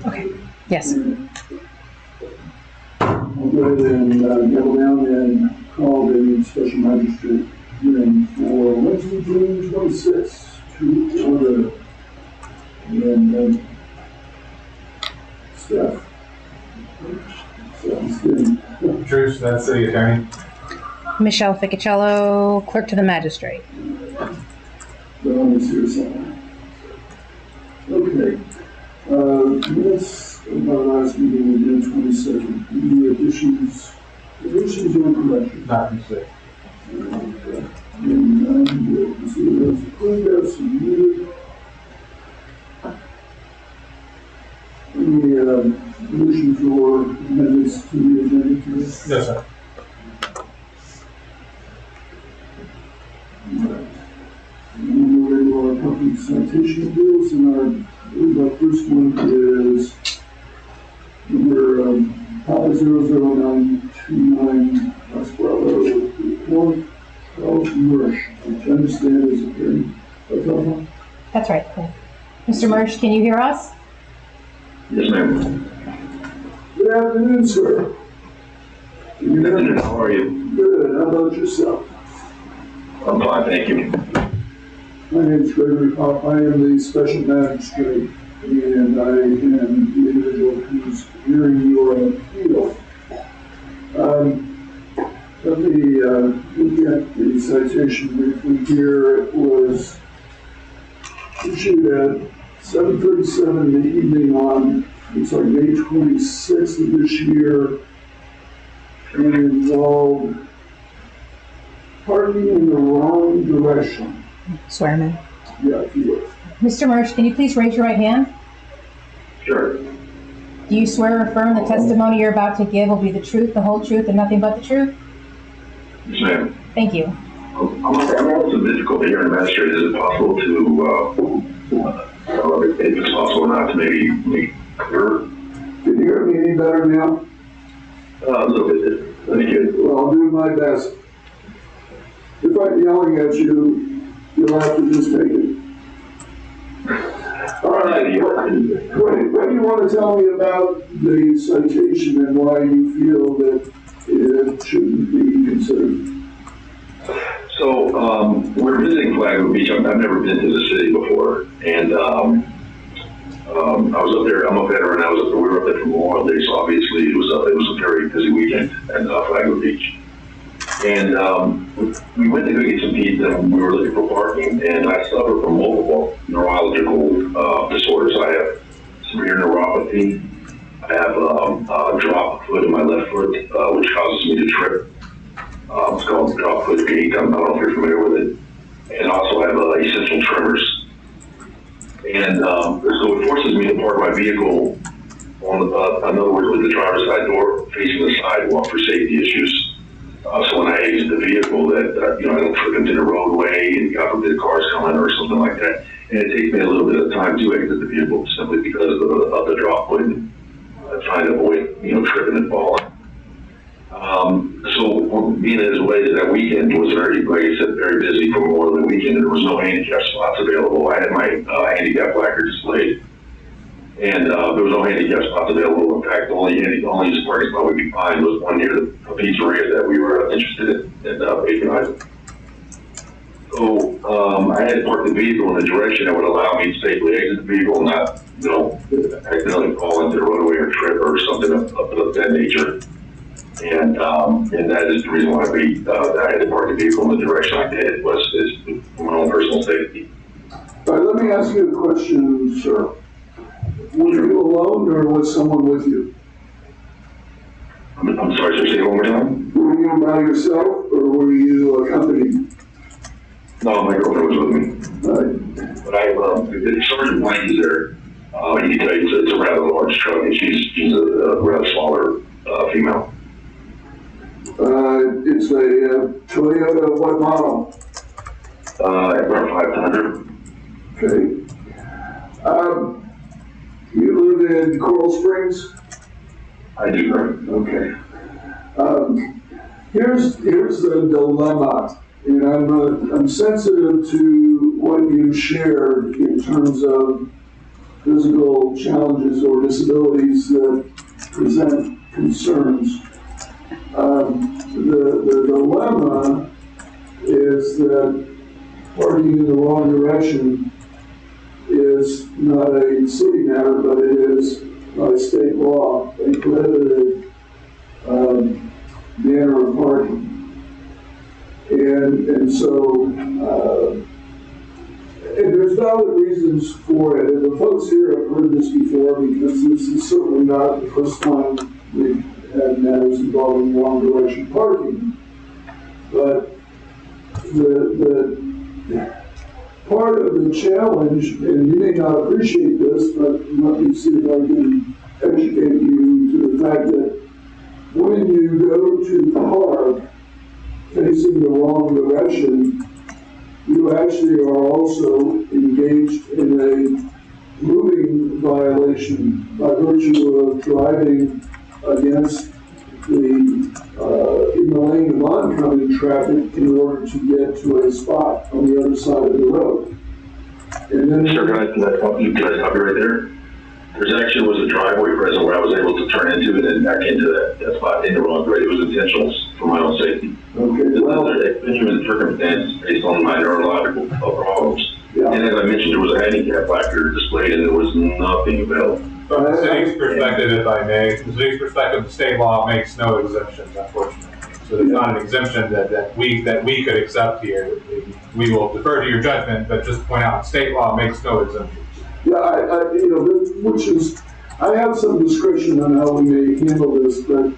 Okay. Yes. I'll go ahead and go down and call the special magistrate hearing for Wednesday, June 26th to order. And staff. Sounds good. Truce, that's City Attorney. Michelle Ficacello, clerk to the magistrate. Is here somewhere. Okay. Minutes of our last meeting on June 22nd. Any additions or corrections? Not mistake. Okay. And consider those approved as submitted. Any motions or amendments to the agenda today? Yes, sir. Right. And we'll go to our public citation bills, and our first one is number 00929 Oswaldo 1 Charles Mursh, which I understand is a hearing by telephone. That's right. Mr. Mursh, can you hear us? Yes, ma'am. Good afternoon, sir. Can you hear me? How are you? Good. How about yourself? I'm fine, thank you. My name is Gregory Pop. I am the special magistrate, and I am the individual who's hearing your appeal. Let me look at the citation briefly here. It was issued at 7:37 in the evening on, it's like May 26th of this year, and involved parking in the wrong direction. Swearman. Yeah, if you would. Mr. Mursh, can you please raise your right hand? Sure. Do you swear or affirm the testimony you're about to give will be the truth, the whole truth, and nothing but the truth? Yes, ma'am. Thank you. I'm also difficult here in Magistrate. Is it possible to, if it's possible not to maybe clear? Can you hear me any better now? A little bit. Thank you. Well, I'll do my best. If I'm yelling at you, you'll have to just take it. All right. What do you want to tell me about the citation and why you feel that it shouldn't be considered? So, we're visiting Flagler Beach. I've never been to the city before, and I was up there. I'm a veteran. We were up there for Memorial Day, so obviously it was a very busy weekend at Flagler Beach. And we went to go get some pizza, and we were looking for parking, and I suffer from multiple neurological disorders. I have severe neuropathy. I have a drop foot in my left foot, which causes me to trip. It's called drop foot gait. I don't know if you're familiar with it. And also I have essential tremors. And so it forces me to park my vehicle on in other words, with the driver's side door facing the sidewalk for safety issues. So when I exit the vehicle, that I don't trip into the roadway and God forbid cars coming or something like that. And it takes me a little bit of time to exit the vehicle simply because of the drop foot and trying to avoid tripping and falling. So being as late as that weekend was very, like I said, very busy for Memorial Day weekend, and there was no handicap spots available. I had my handicap placard displayed, and there was no handicap spots available. In fact, the only parking spot we could find was one near the pizzeria that we were interested in patronizing. So I had to park the vehicle in a direction that would allow me to safely exit the vehicle, not accidentally fall into the roadway or trip or something of that nature. And that is the reason why I had to park the vehicle in the direction I did, is for my own personal safety. All right, let me ask you a question, sir. Were you alone or was someone with you? I'm sorry, sir, say it one more time? Were you by yourself or were you accompanied? No, my girlfriend was with me. Right. But the Sergeant Blank is there. He can tell you it's a rather large truck, and she's a rather smaller female. It's a Toyota, what model? About 500. Okay. You live in Coral Springs? I do, sir. Okay. Here's the dilemma, and I'm sensitive to what you shared in terms of physical challenges or disabilities that present concerns. The dilemma is that parking in the wrong direction is not a city matter, but it is by state law, a prohibited manner of parking. And so, and there's valid reasons for it. And the folks here have heard this before, because this is certainly not the first time we've had matters involving wrong direction parking. But the part of the challenge, and you may not appreciate this, but let me see if I can educate you to the fact that when you go to park facing the wrong direction, you actually are also engaged in a moving violation by virtue of driving against in the lane of oncoming traffic in order to get to a spot on the other side of the road. And then, Sir, can I stop you right there? There's actually was a driveway present where I was able to turn into it and back into that spot in the wrong grade. It was intentional for my own safety. okay, well, There's genuine circumstances based on my neurological problems. yeah. And as I mentioned, there was a handicap placard displayed and there was nothing available. From the city's perspective, if I may, from the city's perspective, the state law makes no exemptions, unfortunately. So there's not an exemption that we could accept here. We will defer to your judgment, but just point out, state law makes no exemptions. Yeah, which is, I have some discretion on how we may handle this, but,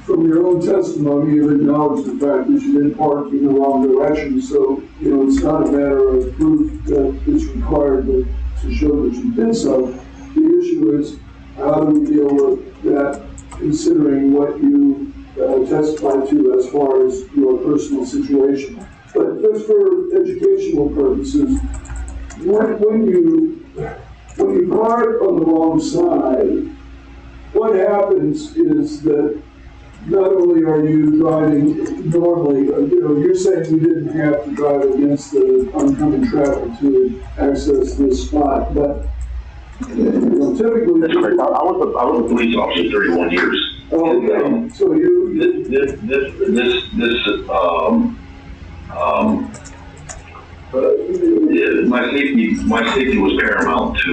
from your own testimony, you acknowledged the fact that you didn't park in the wrong direction, so, it's not a matter of proof that it's required to show that you did so. The issue is, how do we deal with that, considering what you testified to as far as your personal situation? But just for educational purposes, when you park on the wrong side, what happens is that not only are you driving normally, you're saying you didn't have to drive against the oncoming traffic to access this spot, but typically. That's correct. I was a police officer 31 years. Okay, And, so you. My safety was paramount to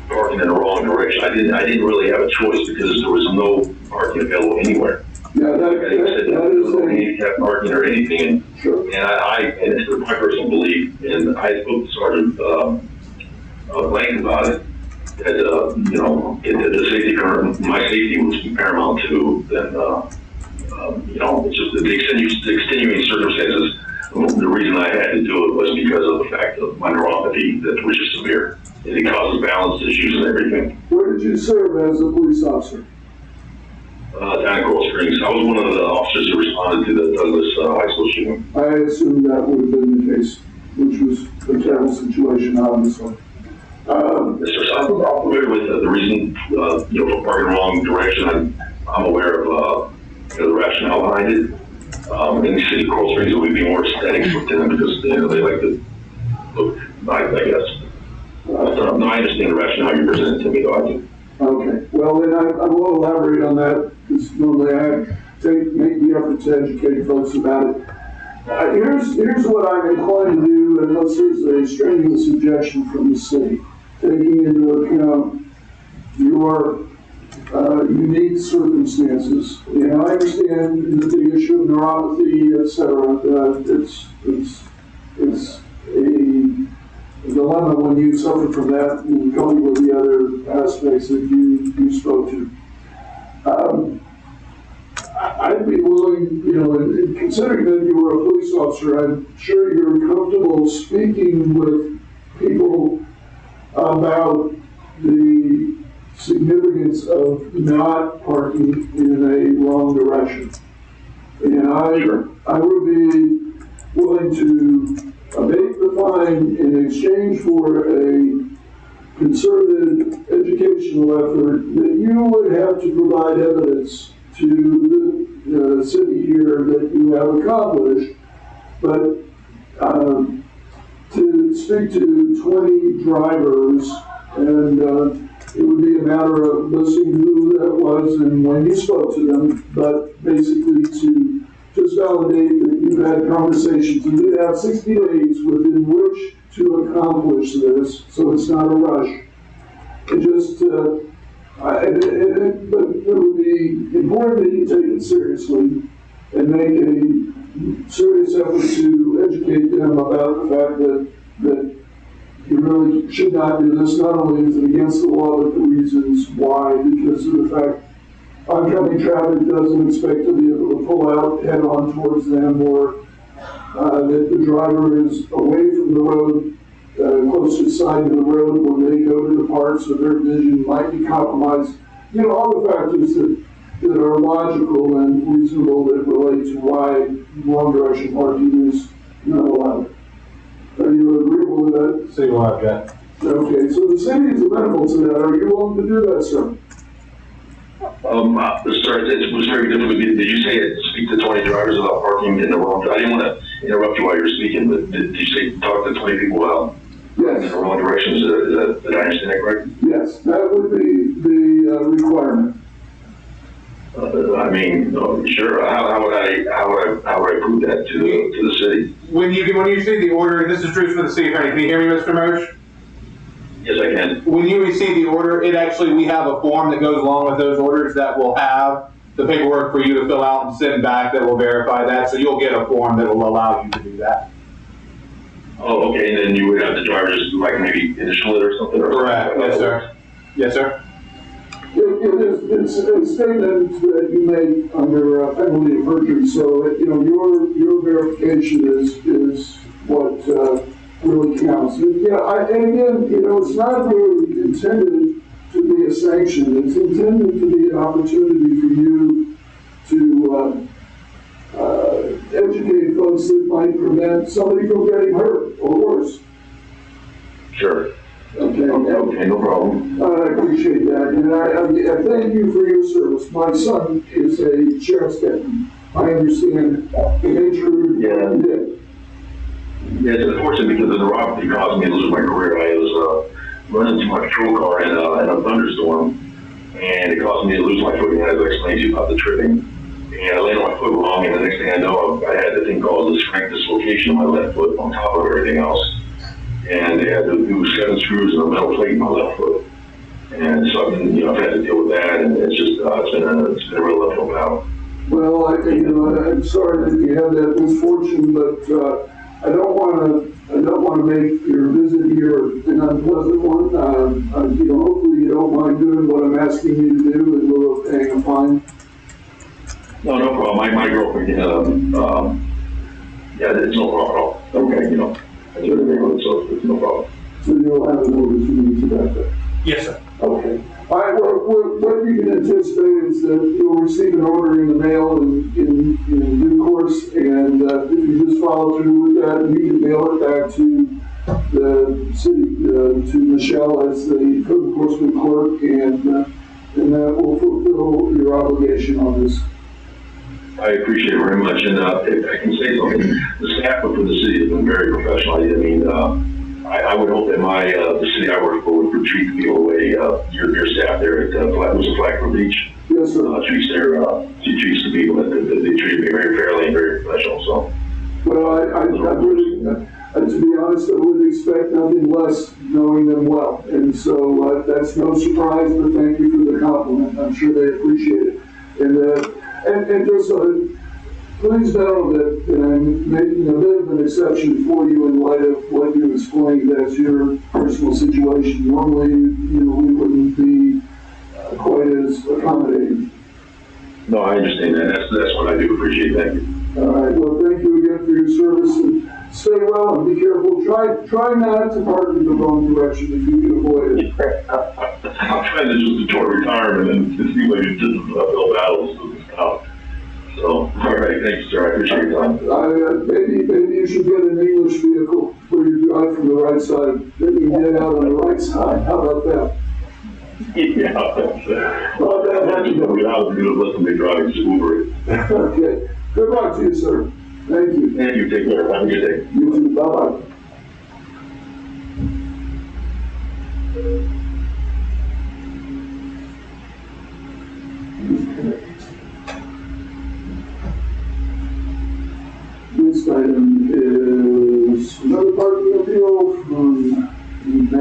parking in the wrong direction. I didn't really have a choice because there was no parking available anywhere. Yeah, There was no handicap parking or anything, and sure. and it's my personal belief, and I spoke to Sergeant Blank about it, that the safety current, my safety was paramount to then it's just the extenuating circumstances. The reason I had to do it was because of the fact of my neuropathy that was just severe. And it causes balance issues and everything. Where did you serve as a police officer? Down in Coral Springs. I was one of the officers who responded to the Douglas High School shooting. I assume that would have been the case, which was a terrible situation, obviously. Mr. South, I'm familiar with the reason, for parking in the wrong direction. I'm aware of the rationale behind it. In the city of Coral Springs, it would be more aesthetics with them because they like to look nice, I guess. No, I understand the rationale you presented to me, though. I do. Okay, well, then I won't elaborate on that, because normally I make the effort to educate folks about it. Here's what I'm inclined to do, unless there's a strenuous objection from the city, taking into account your unique circumstances. And I understand the issue of neuropathy, et cetera. It's a dilemma when you suffer from that and coupled with the other aspects that you spoke to. I'd be willing, and considering that you were a police officer, I'm sure you're comfortable speaking with people about the significance of not parking in a wrong direction. And I would be willing to abate the fine in exchange for a concerted educational effort that you would have to provide evidence to the city here that you have accomplished. But to speak to 20 drivers, and it would be a matter of listening to who that was and when you spoke to them, but basically to just validate that you've had conversations, and you have 60 days within which to accomplish this, so it's not a rush. And just, but it would be important that you take it seriously and make a serious effort to educate them about the fact that you really should not do this. Not only is it against the law, but the reasons why, because of the fact oncoming traffic doesn't expect to be able to pull out head on towards them, or that the driver is away from the road, closest side of the road when they go to depart, so their vision might be compromised. You know, all the factors that are logical and reasonable that relate to why wrong direction parking is not allowed. Are you agreeable with that? City will object. Okay, so the city is amenable to that. Are you willing to do that, sir? Sir, it was very difficult. Did you say speak to 20 drivers about parking in the wrong? I didn't want to interrupt you while you were speaking, but did you say talk to 20 people about in Yes. the wrong direction? Did I understand that correct? Yes, that would be the requirement. I mean, sure. How would I prove that to the city? When you see the order, this is true for the city attorney. Can you hear me, Mr. Mersch? Yes, I can. When you receive the order, we have a form that goes along with those orders that will have the paperwork for you to fill out and send back that will verify that. So you'll get a form that will allow you to do that. Oh, okay. And then you would have the driver just like maybe initial it or something? Or Correct. something. Yes, sir. Yes, sir. It's a statement that you made under penalty of perjury, so that, you know, your verification is what really counts. And again, you know, it's not really intended to be a sanction. It's intended to be an opportunity for you to educate folks that might prevent somebody from getting hurt or worse. Sure. Okay, no problem. I appreciate that, and I thank you for your service. My son is a sheriff's deputy. I understand the nature of Yeah. what you did. Yeah, it's unfortunate because of the neuropathy caused me to lose my career. I was running to my patrol car in a thunderstorm, and it caused me to lose my footing, as I explained to you about the tripping. And I landed on my foot wrong, and the next thing I know, I had the thing called the strength dislocation of my left foot on top of everything else. And they had to do 7 screws in a metal plate in my left foot. And so I've been, I've had to deal with that, and it's just, it's been a real uphill battle. Well, I'm sorry that you had that misfortune, but I don't want to make your visit here an unpleasant one. Hopefully you don't mind doing what I'm asking you to do in lieu of paying a fine. No problem. My girlfriend, yeah, it's no problem at all. Okay, I do everything with it, so it's no problem. So you'll have a notice you need to that. Yes, sir. Okay. All right, well, what you can anticipate is that you'll receive an order in the mail in due course, and if you just follow through with that, you can mail it back to the city, to Michelle as the code enforcement clerk, and that will fulfill your obligation on this. I appreciate it very much, and if I can say something, the staff for the city has been very professional. I mean, I would hope that the city I work for would treat the people the way your staff there at Flackford Beach Yes, sir. treats the people that they treat me very fairly and very professional. So, Well, I really, to be honest, I would expect nothing less knowing them well, and so that's no surprise. But thank you for the compliment. I'm sure they appreciate it, and just please know that I'm making a bit of an exception for you in light of what you explained as your personal situation. Normally, we wouldn't be quite as accommodating. no, I understand that. That's what I do appreciate. Thank you. All right. Well, thank you again for your service, and stay well and be careful. Try not to park in the wrong direction if you can avoid it. I'm trying to just enjoy retirement and to see what you did with uphill battles and stuff. So, all right, thanks, sir. I appreciate your time. Maybe you should get an English vehicle where you drive from the right side. Then you get out on the right side. How about that? Yeah. Well, that happens to get out and let somebody drive to Uber it. Okay. Good luck to you, sir. Thank you. Thank you. Take care. Have a good day. You too. Bye-bye.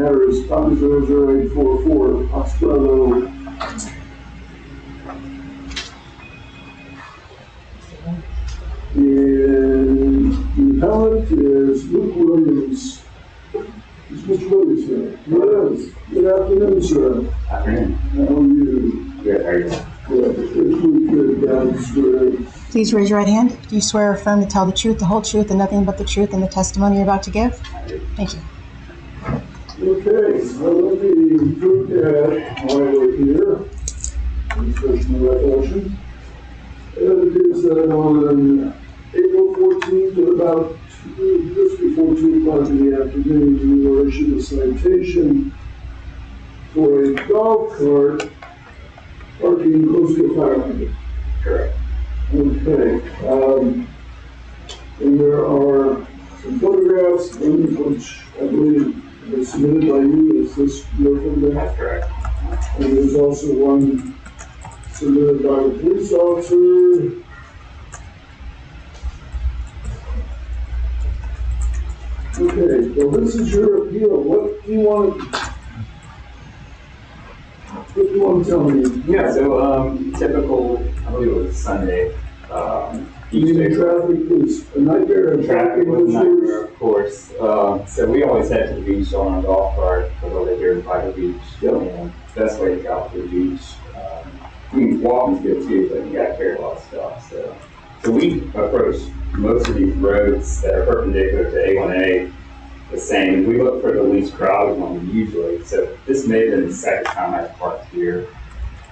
matter is copy 00844, Ostrello. And the appellant is Luke Williams. Is Mr. Williams here? Yes. Good afternoon, sir. Afternoon. How are you? Good, how are you? Good. If we could, swear. Please raise your right hand. Do you swear or affirm to tell the truth, the whole truth, and nothing but the truth in the testimony you're about to give? I do. Thank you. Okay, so let me look at why we're here. Refresh my recollection. It is that on April 14th, at about just before 2 o'clock in the afternoon, you were issued a citation for a golf cart parking close to a fire hydrant. Correct. Okay. And there are some photographs, which I believe was submitted by you. Is this your photograph? That's correct. And there's also one submitted by the police officer. Okay, well, this is your appeal. What do you want to tell me? Yeah, so, typical, I believe it was Sunday, each day. Traffic was a nightmare. And Traffic was a nightmare, of course. So we always head to the beach on our golf cart, because we're here by the beach. Yep. And best way to get out to the beach. Walking's good too, but you gotta carry a lot of stuff, So we approach most of these roads that are perpendicular to A1A the same. We look for the least crowded one usually. So this may have been the second time I parked here.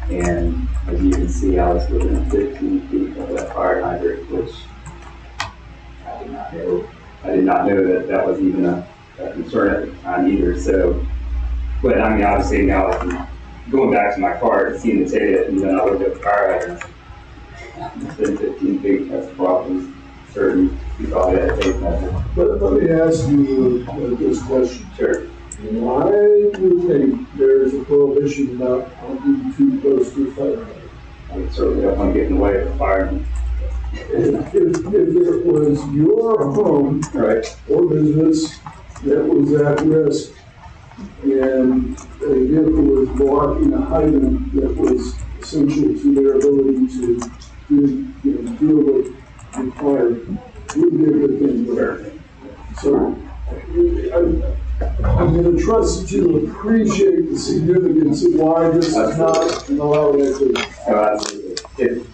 And as you can see, I was within 15 feet of that fire hydrant, which I did not know. I did not know that that was even a concern at the time either. So, but I mean, obviously now going back to my car and seeing the ticket, and then I looked at the fire hydrant. It's been 15 feet, that's probably certain. You probably had to take that. But let me ask you this question. Sure. Why do you think there's a prohibition about parking too close to a fire hydrant? I certainly don't want to get in the way of the fireman. If it was your home Right. or business that was at risk and a vehicle was blocking a hydrant that was essential to their ability to deal with the fire, would be a good thing for everything. So I'm going to trust that you appreciate the significance of why this is not an allowed activity. If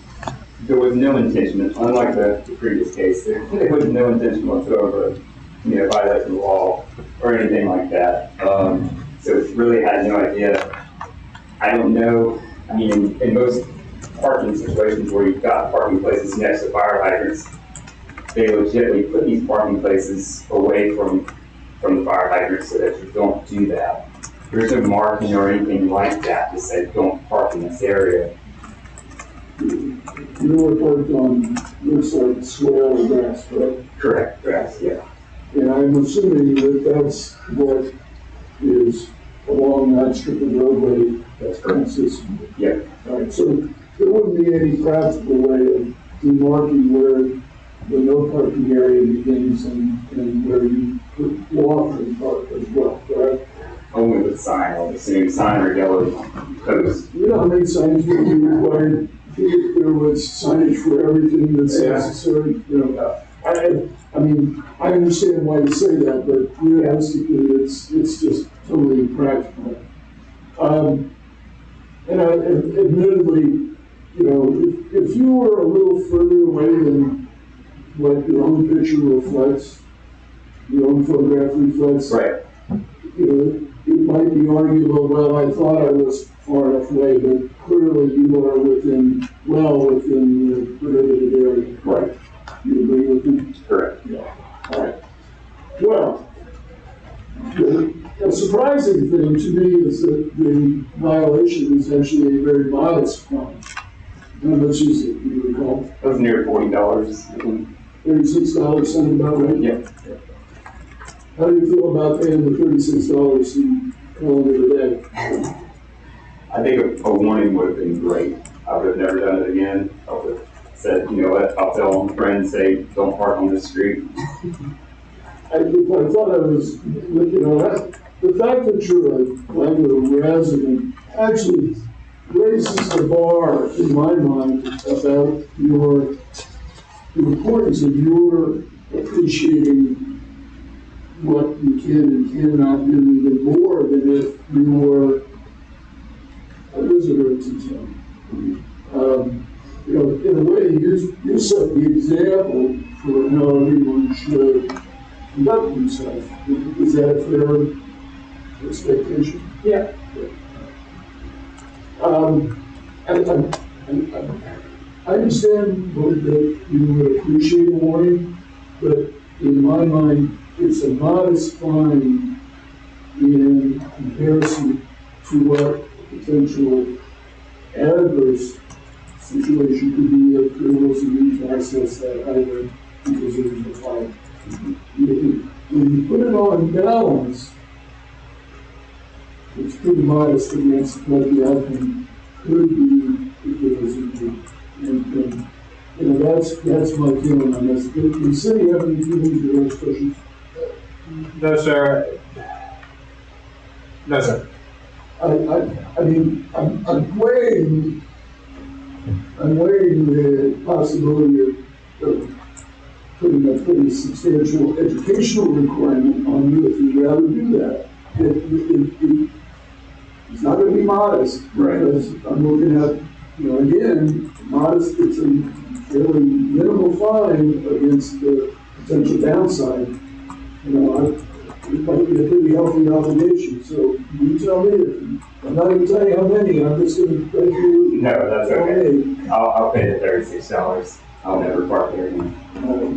there was no intention, unlike the previous case, there was no intention whatsoever of, violating the law or anything like that. So it's really had no idea. I don't know, I mean, in most parking situations where you've got parking places next to fire hydrants, they legitimately put these parking places away from the fire hydrants so that you don't do that. There's no marking or anything like that to say don't park in this area. You were parked on, looks like swale or grass, right? Correct, grass, yeah. And I'm assuming that that's what is along that strip of roadway. That's correct. Consistent. Yeah. All right, so there wouldn't be any practical way of demarking where the no parking area begins and where you could lawfully park as well, correct? Only with sign, I would assume, sign or yellow post. You know how many signs would be required if there was signage for everything that's necessary? I mean, I understand why you say that, but realistically, it's just totally impractical. And admittedly, if you were a little further away than what your own picture reflects, your own photograph reflects, Right. It might be arguable, well, I thought I was far enough away, but clearly you are within the prohibited area. Right. You agree with me? Correct. Yeah. All right. Well, a surprising thing to me is that the violation is actually a very modest fine. How much is it, do you recall? That was near $40. $36 sound about right? Yep. How do you feel about paying the $36 and calling it a day? I think a warning would have been great. I would have never done it again. I would have said, you know what, I'll tell my friends, say, don't park on this street. I thought I was, the fact that you're a Langlo resident actually raises the bar in my mind about the importance of your appreciating what you can and cannot do even more than if you were a visitor to town. You know, in a way, you set the example for how everyone should conduct themselves. Is that a fair expectation? Yeah. I understand that you would appreciate a warning, but in my mind, it's a modest fine in comparison to what a potential adverse situation could be if there was a need to access that highway because it was a fire. When you put it on balance, it's pretty modest against what the outcome could be if it was a need. And you know, that's my feeling on this. Does the city have any feelings or those questions? No, sir. No, sir. I mean, I'm weighing the possibility of putting a pretty substantial educational requirement on you if you'd rather do that. It's not going to be modest, Right. Because I'm looking at, you know, again, modest, it's a fairly minimal fine against the potential downside. You know, it might be a pretty healthy obligation, so you tell me. I'm not even telling you how many, I'm just going to let you. No, that's okay. I'll pay the $36. I'll never park there again.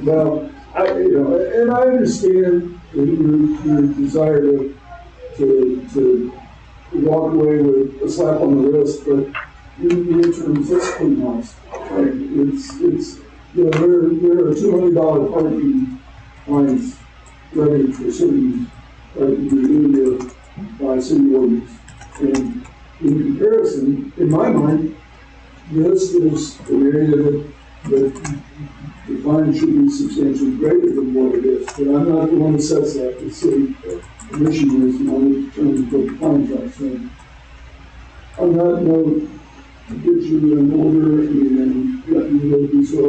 Well, you know, and I understand your desire to walk away with a slap on the wrist, but in the interim, it's pretty nice. Right? It's you know, there are $200 parking fines ready for cities in the area by city ordinance. And in comparison, in my mind, this is an area that the fine should be substantially greater than what it is. But I'm not the one that sets that. The city commission is the one that determines what the fines are. So I'm not no to get you an order and you will be so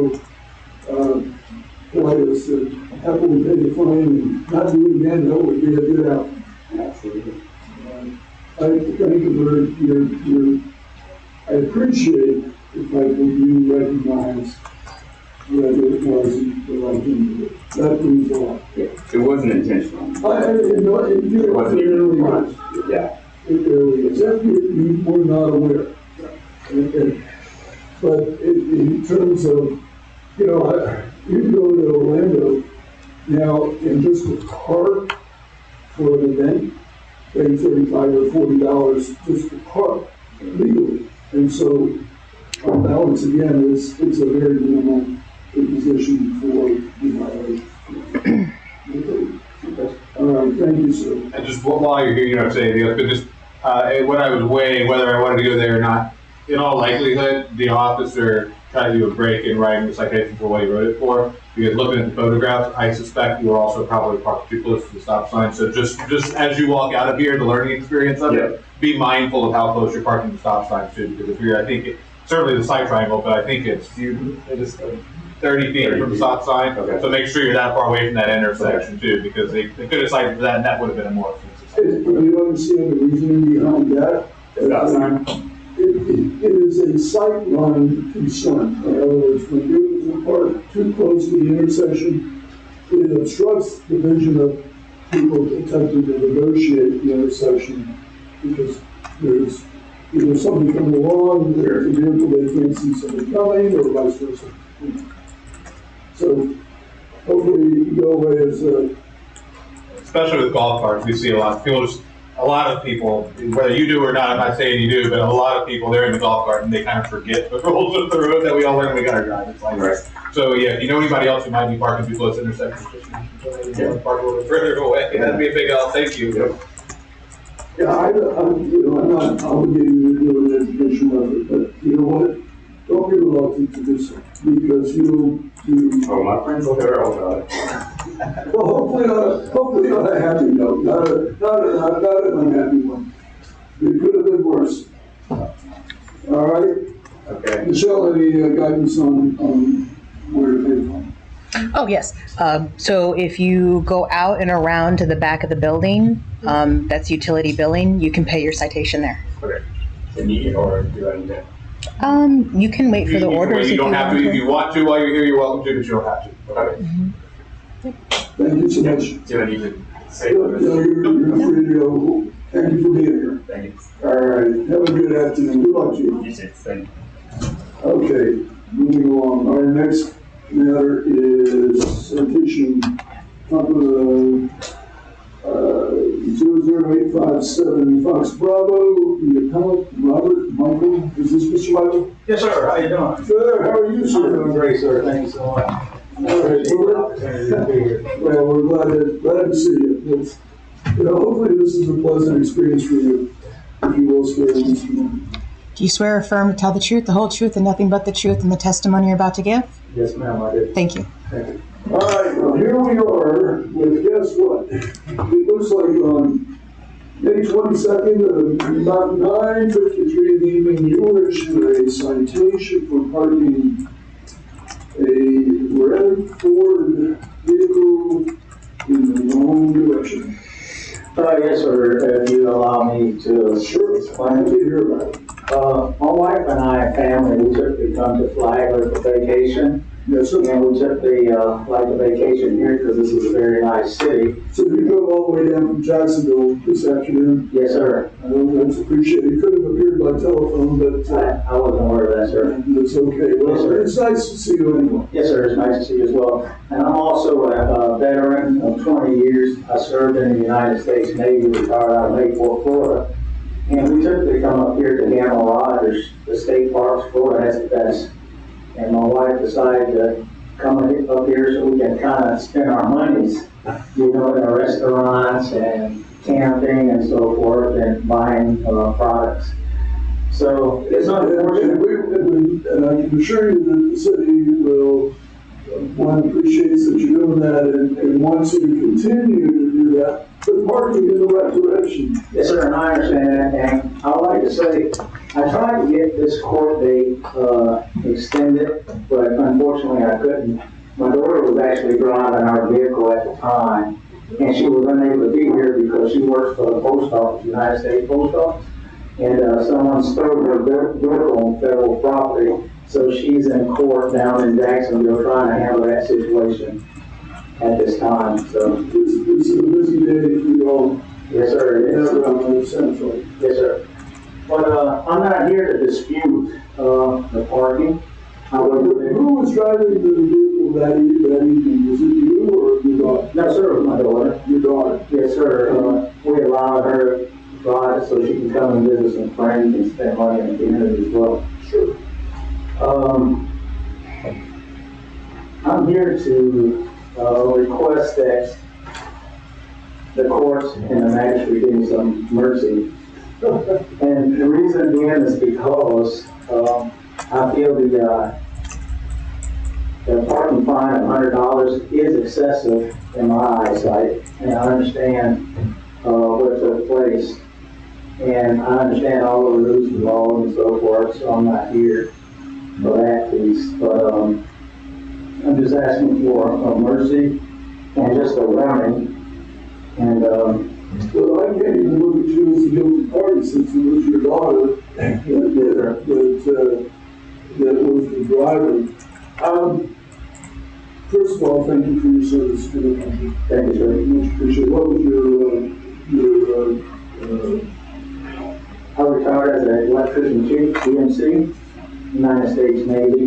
polite as to happily pay the fine and not do it again. That would be a good outcome. Absolutely. I thank you for I appreciate the fact that you recognize that it wasn't the right thing to do. That means a lot. It wasn't intentional. It wasn't really even is. Yeah. It really is. That you were not aware. But in terms of, you know, you go to Orlando now and just to park for an event, pay $35 or $40 just to park legally. And so, on balance, again, it's a very minimal imposition for the violation. All right, thank you, sir. And just while you're here, you know, say, but just when I was weighing whether I wanted to go there or not, in all likelihood, the officer tried to do a break-in writing the citation for what he wrote it for. Because looking at the photographs, I suspect you were also probably parked too close to the stop sign. So just as you walk out of here, the learning experience of it, be mindful of how close you're parking the stop sign too. Because if you're, I think, certainly the side triangle, but I think it is 30 feet from the stop sign. Okay. So make sure you're that far away from that intersection too, because they could have cited that, and that would have been a more offensive. Do you understand the reasoning behind that? Stop sign. It is a sightline concern. In other words, when you park too close to the intersection, it obstructs the vision of people attempting to negotiate the intersection because there's either somebody coming along, there's a vehicle they can't see somebody coming, or vice versa. So hopefully you go away as a Especially with golf carts, we see a lot of people, whether you do or not, I'm not saying you do, but a lot of people, they're in the golf cart and they kind of forget the rules of the road that we all learn when we got our driver's license. So yeah, if you know anybody else who might be parking too close to intersections, just park a little bit further away. That'd be a big help. Thank you. yeah, I'm not obligated to do an education of it, but you know what? Don't be reluctant to do so because you Oh, my friends will hear all about it. Well, hopefully on a happy note, not an unhappy one. It could have been worse. All right, Okay. Michelle, any guidance on where to pay from? Oh, yes. So if you go out and around to the back of the building, that's utility billing, you can pay your citation there. Okay. Immediate or do I need to? You can wait for the orders You if don't you have want to, if to. you want to while you're here, you're welcome to, but you don't have to. Okay. Thank you so much. Do I need to say Yeah, what you're free to go. Thank you for being here. Thank you. All right, have a good afternoon. Good luck to you. You too. Thank you. Okay, moving along. Our next matter is citation number 00857 Fox Bravo. The appellant, Robert Michael. Is this Mr. Michael? Yes, sir. How you doing? Good. How are you, I'm sir? doing great, sir. Thank you so much. All right, Appreciate the opportunity to be here. well, we're glad to see you. It's, hopefully this is a pleasant experience for you. If you will stay with us. Do you swear or affirm to tell the truth, the whole truth, and nothing but the truth in the testimony you're about to give? Yes, ma'am, I did. Thank you. Thank you. All right, well, here we are with, guess what? It looks like on May 22nd, about 9:53 in the evening, you were issued a citation for parking a red Ford vehicle in the wrong direction. Yes, sir. If you allow me to Sure, explain. I did hear about it. My wife and I, family, we typically come to Flagler for vacation. Yes, sir. And we typically like the vacation here because this is a very nice city. So you drove all the way down from Jacksonville this afternoon. Yes, sir. That's appreciated. You could have appeared by telephone, but I wasn't aware of that, sir. it's okay. Yes, Well, sir. it's nice to see you anyway. Yes, sir. It's nice to see you as well. And I'm also a veteran of 20 years. I served in the United States Navy, retired out of Mayport, Florida. And we typically come up here to Gamble Rogers, the state parks. Florida has the best. And my wife decided to come up here so we can kind of spend our monies, in the restaurants and camping and so forth and buying products. So it's unfortunate. And I can assure you that the city will, one, appreciates that you're doing that and wants you to continue to do that, but parking in the right direction. Yes, sir, and I understand that, and I would like to say, I tried to get this court date extended, but unfortunately I couldn't. My daughter was actually driving our vehicle at the time, and she was unable to be here because she works for the post office, United States Post Office, and someone stole her vehicle on federal property, so she's in court down in Jacksonville trying to handle that situation at this time, so. This is a busy day for you all. Yes, sir, it is. Around the central. Yes, sir. But I'm not here to dispute the parking. Who was driving the vehicle that evening? Was it you or your daughter? No, sir, it was my daughter. Your daughter. Yes, sir. We allowed her to drive so she can come and visit some friends and spend money in the community as well. Sure. I'm here to request that the courts and the magistrate give me some mercy. And the reason being is because I feel the parking fine of $100 is excessive in my eyesight, and I understand what took place. And I understand all the rules and laws and so forth, so I'm not here for that piece. But I'm just asking for a mercy and just a warning. And Well, I can't even look at you as a guilty party since it was your daughter that was the driver. First of all, thank you for your service to the country. thank you, sir. Much appreciated. What was your I retired as an electrician chief, GMC, United States Navy,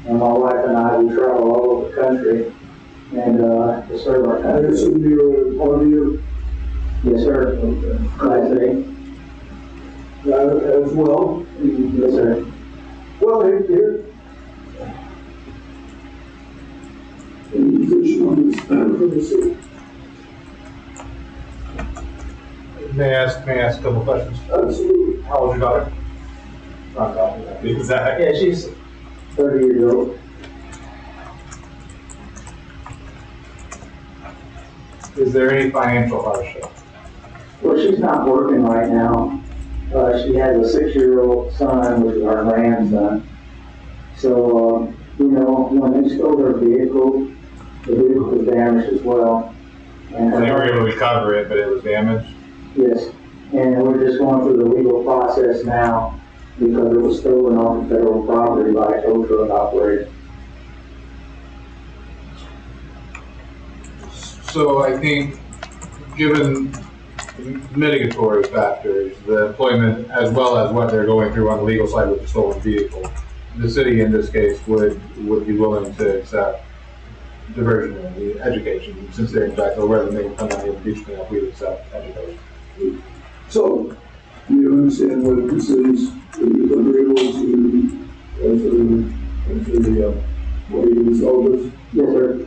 and my wife and I, we travel all over the country and to serve our I country. assume you're a partier? Yes, sir. Class A. As well? Yes, sir. Well, here. Any position on this, from the city? May I ask a couple questions? Absolutely. How old is your daughter? Exactly. Yeah, she's 30 years old. Is there any financial hardship? Well, she's not working right now. She has a 6-year-old son, which is our grandson. So, you know, when they stole her vehicle, the vehicle was damaged as well. And They were able to recover it, but it was damaged? yes, and we're just going through the legal process now because it was stolen off of federal property by a tow truck operator. So I think, given mitigatory factors, the employment, as well as what they're going through on the legal side with the stolen vehicle, the city in this case would be willing to accept diversion in the education, since they're in fact, or rather than they come down here and beach cleanup, we'd accept education. So, do you understand what this is, agreeable to, what you resolve this? Yes, sir.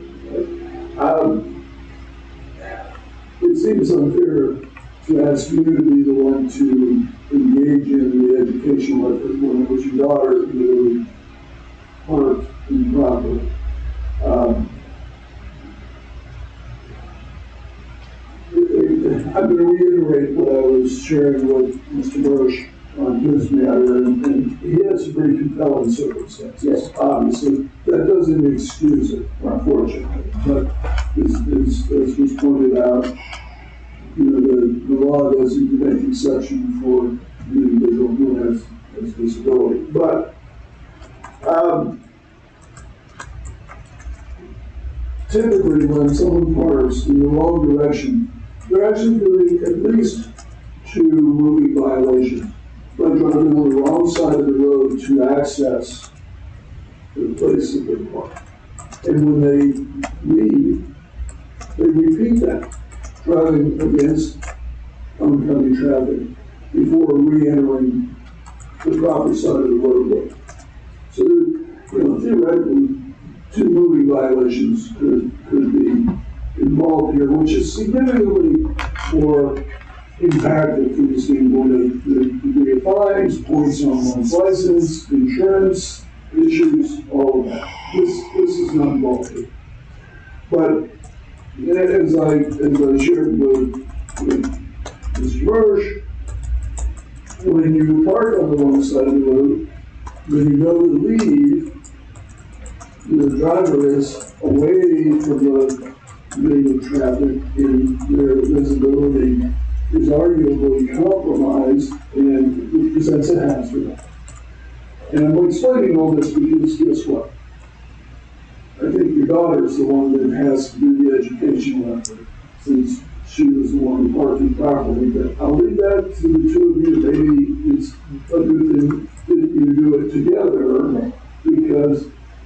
It seems unfair to ask you to be the one to engage in the educational effort when it was your daughter who worked improperly. I'm going to reiterate what I was sharing with Mr. Bush on his matter, and he has some pretty compelling circumstances. Yes. Obviously, that doesn't excuse it, unfortunately. But as was pointed out, you know, the law doesn't make exception for the individual who has disability. But typically, when someone parks in the wrong direction, they're actually doing at least 2 moving violations by driving on the wrong side of the road to access the place that they park. And when they leave, they repeat that, driving against oncoming traffic before re-entering the proper side of the roadway. So, you know, theoretically, 2 moving violations could be involved here, which is significantly more impactful from the standpoint of the degree of fines, points on one's license, insurance issues, all of that. This is not involved here. But as I shared with Mr. Marsh, when you park on the wrong side of the road, when you go to leave, the driver is away from the lane of traffic, and their visibility is arguably compromised and it presents a hazard. And I'm explaining all this because guess what? I think your daughter is the one that has to do the educational effort, since she was the one parking properly. But I'll leave that to the 2 of you. Maybe it's a good thing that you do it together, because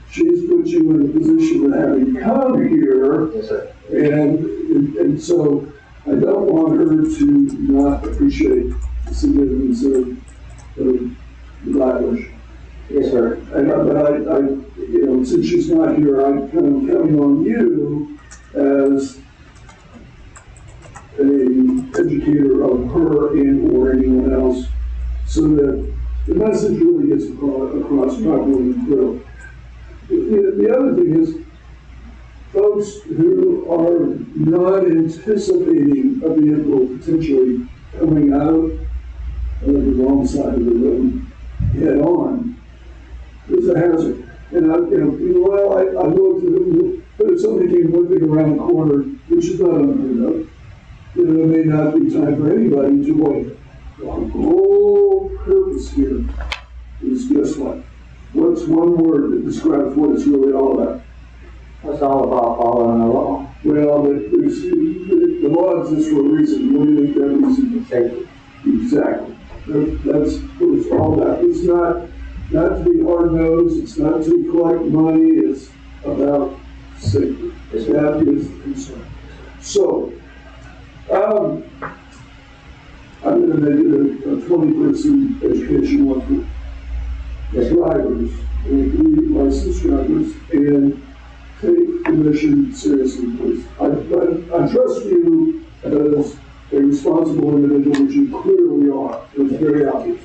she's put you in a position of having come here. Yes, sir. And so I don't want her to not appreciate the significance of the violation. Yes, sir. But I, you know, since she's not here, I'm kind of counting on you as an educator of her and or anyone else, so that the message really gets across properly and clearly. The other thing is, folks who are not anticipating a vehicle potentially coming out of the wrong side of the road head on, is a hazard. And I looked, but if somebody came whipping around the corner, which is not unheard of, you know, it may not be time for anybody to wait. The whole purpose here is, guess what? What's one word that describes what it's really all about? It's all about following the law. Well, the law exists for a reason. What do you think that reason is? Safety. Exactly. That's what it's all about. It's not to be hard-nosed. It's not to collect money. It's about safety. That is the concern. So, I'm going to make it a 20-person educational effort. Drivers, and licensed drivers, and take the mission seriously, please. I trust you as a responsible individual, which you clearly are. It's very obvious.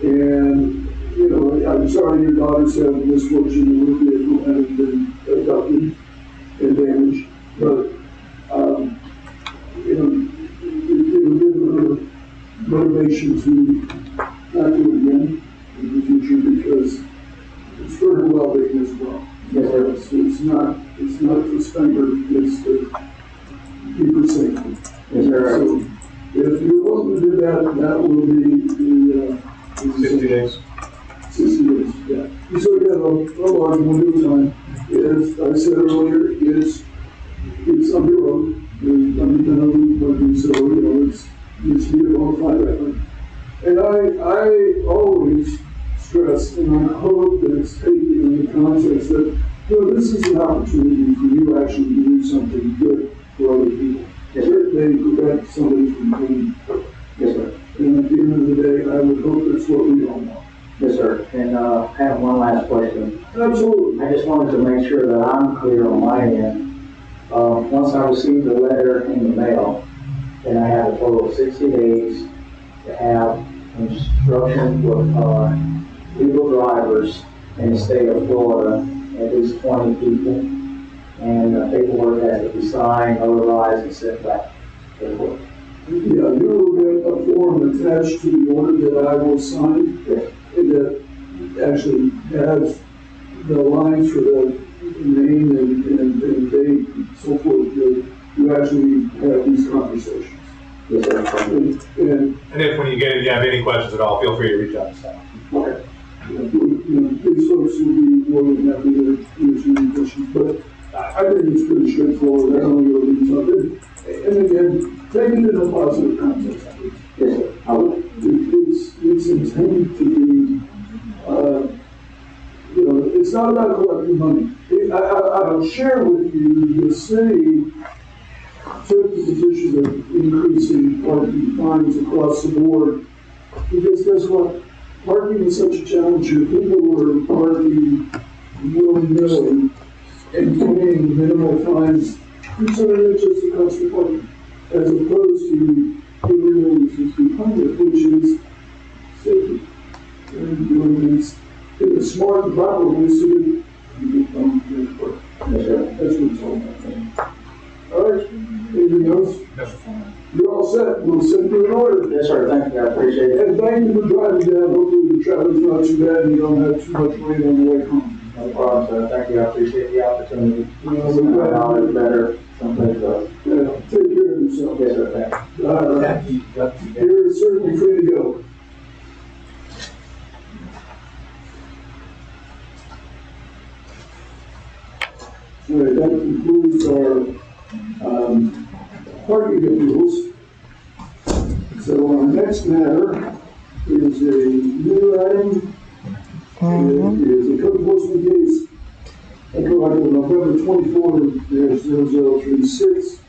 And, you know, I'm sorry your daughters have the misfortune of the vehicle having been abducted and damaged, but motivation to not do it again in the future because it's for her well-being as well. Yes, sir. It's not to spend her, it's to keep her safe. Yes, sir. So if you're willing to do that, that will be the 60 days. 60 days, yeah. So you have a large window of time. As I said earlier, it's on your own. Like you said, it's to be a bona fide record. And I always stress, and I hope that it's taken in the context that, this is an opportunity for you actually to do something good for other people. Yes, sir. They prevent somebody from doing. Yes, sir. And at the end of the day, I would hope that's what we all want. Yes, sir. And I have one last question. Absolutely. I just wanted to make sure that I'm clear on my end. Once I receive the letter in the mail, then I have a total of 60 days to have instruction with legal drivers in the state of Florida, at least 20 people, and paperwork has to be signed, notarized, and sent back to the court. Yeah, you will get a form attached to the order that I will sign that actually has the lines for the name and date and so forth. You actually have these conversations. Yes, sir. And And if when you have any questions at all, feel free to reach out to staff. Okay. these folks will be more than happy to answer any questions, but I think it's pretty straightforward. I don't know what you're talking. And again, take it in a positive context. Yes, sir. I would. It's intended to be, it's not about collecting money. I'll share with you, the city took the position of increasing parking fines across the board. Because guess what? Parking is such a challenge here. People are parking willy-nilly and paying minimal fines, considering it's just a cost of parking, as opposed to the real reasons behind it, which is safety. And doing this in a smart and proper way so that you don't get hurt. That's what it's all about. All right, anything else? You're all set. We'll send you an order. Yes, sir. Thank you. I appreciate it. And thank you for driving down. Hopefully the traffic's not too bad and you don't have too much rain on the way home. No problem, sir. Thank you. I appreciate the opportunity. We're glad. $5 better someplace else. Yeah, take care of yourself. Yes, sir. Thank you. All right. You're certainly free to go. All right, that concludes our parking appeals. So our next matter is a new item. It is a code enforcement case. November 24-0036.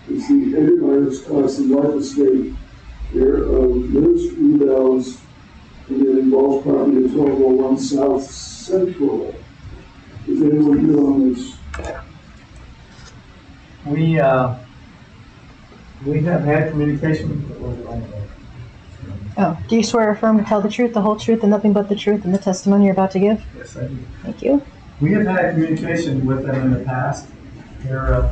It's the Eddie Class and Life Estate here of Liz Rubel's, and it involves property at 1201 South Central. Is anyone here on this? We have had communication. Oh, do you swear or affirm to tell the truth, the whole truth, and nothing but the truth in the testimony you're about to give? Yes, I do. Thank you. We have had communication with them in the past. The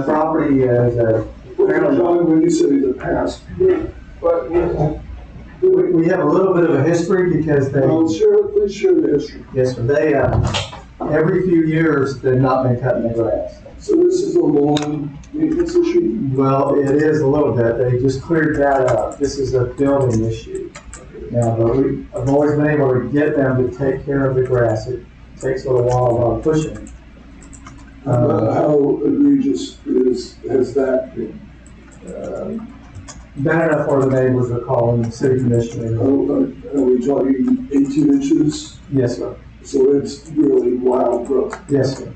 property is When you say the past, but we have a little bit of a history because they. please share the history. Yes, sir. They every few years they've not been cutting the grass. So this is a long maintenance issue? Well, it is a little bit. They just cleared that up. This is a building issue. Now, but I've always been able to get them to take care of the grass. It takes a little while pushing. How egregious has that been? Bad enough where the neighbors are calling the city commissioner. Are we talking 18 inches? Yes, sir. So it's really wild growth. Yes, sir.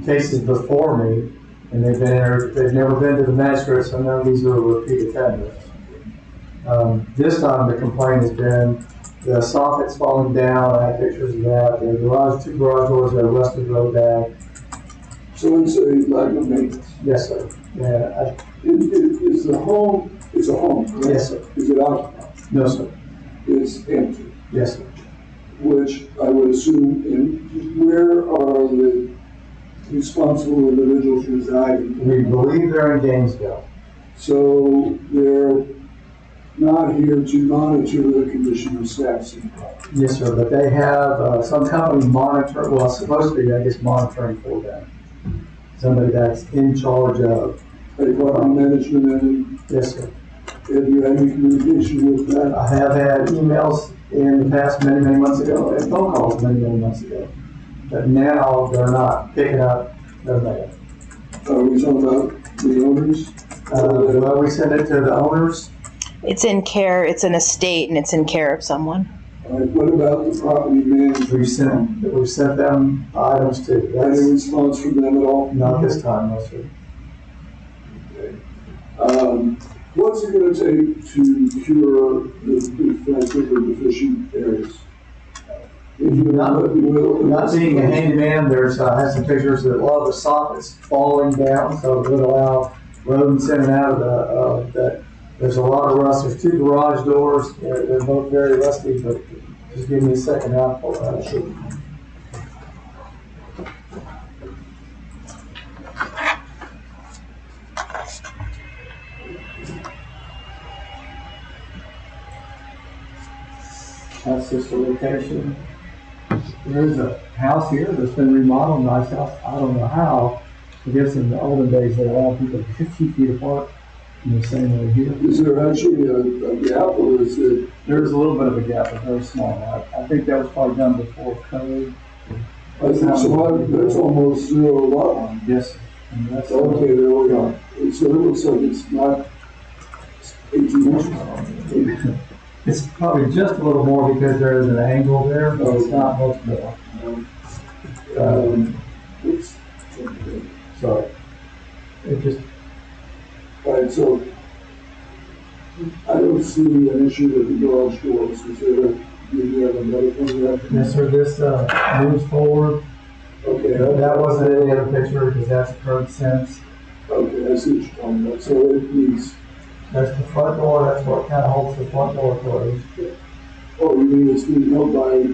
Cases before me, and they've never been to the magistrate, so none of these are repeat offenders. This time the complaint has been the soffit's falling down. I have pictures of that. The two garage doors are rusted real bad. So it's a lack of maintenance. Yes, sir. Yeah. Is the home, it's a home, correct? Yes, sir. Is it occupied? No, sir. It's empty, Yes, sir. which I would assume, where are the responsible individuals residing? We believe they're in Gainesville. So they're not here to monitor the condition of steps in the property. Yes, sir, but they have, some company monitor, well, it's supposed to be, I guess, monitoring for them. Somebody that's in charge of. Like property management, and Yes, sir. have you had any communication with that? I have had emails in the past many, many months ago, and phone calls many, many months ago. But now they're not picking up their mail. Are we talking about the owners? Well, we send it to the owners. It's in care, it's an estate and it's in care of someone. All right, what about the property manager? We've sent them items too. Any That's response from them at all? not this time, no, sir. What's it gonna take to cure the defective or deficient areas? If you will. Not being a handyman, there's, I have some pictures that a lot of the soffits falling down, so it would allow rodents in and out of that. There's a lot of rust. There's 2 garage doors. They're both very rusty, but just give me a second. I'll pull that out. That's just a location. There's a house here that's been remodeled, nice house. I don't know how. I guess in the olden days they allowed people 50 feet apart in the same way here. Is there actually a gap, or is it? There's a little bit of a gap, but very small. I think that was probably done before code. I think so. That's almost 0 lot line. Yes, and that's Okay, there we go. So it looks like it's not 18 inches. It's probably just a little more because there is an angle there, but it's not much more. It's, So it just, all right, so I don't see an issue with the garage doors. Is there, do you have another thing that? yes, sir, this moves forward. Okay. That wasn't in the other picture because that's occurred since. Okay, I see what you're talking about. So it needs, That's the front door, that's what kind of holds the front door closed. oh, you mean it's being held by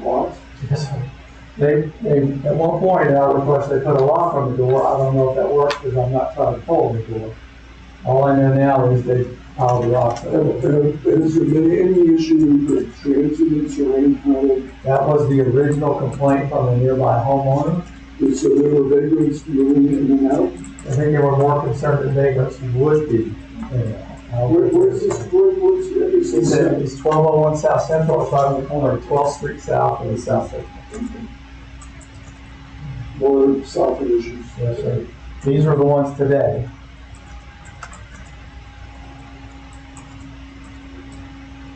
blocks? Yes, sir. They, at one point, of course, they put a lock on the door. I don't know if that works because I'm not trying to pull the door. All I know now is they piled the rocks over. Has there been any issue with transients or any kind of, That was the original complaint from a nearby homeowner. so there were vagrants moving in and out? I think they were more concerned that vagrants would be. Where's this, where's It's this? it's 1201 South Central, it's right on the corner of 12th Street South and South Central. More software issues? Yes, sir. These are the ones today.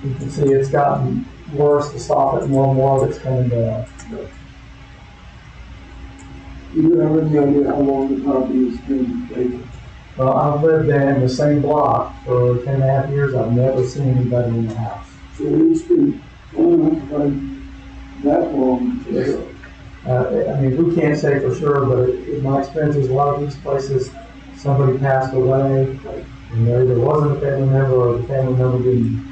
You can see it's gotten worse to stop it, more and more of it's coming down. Do you have any idea how long the property has been vacant? Well, I've lived in the same block for 10.5 years. I've never seen anybody in the house. So it's been unoccupied that long. I mean, we can't say for sure, but in my experiences, a lot of these places, somebody passed away, and there either wasn't a family member or the family member didn't.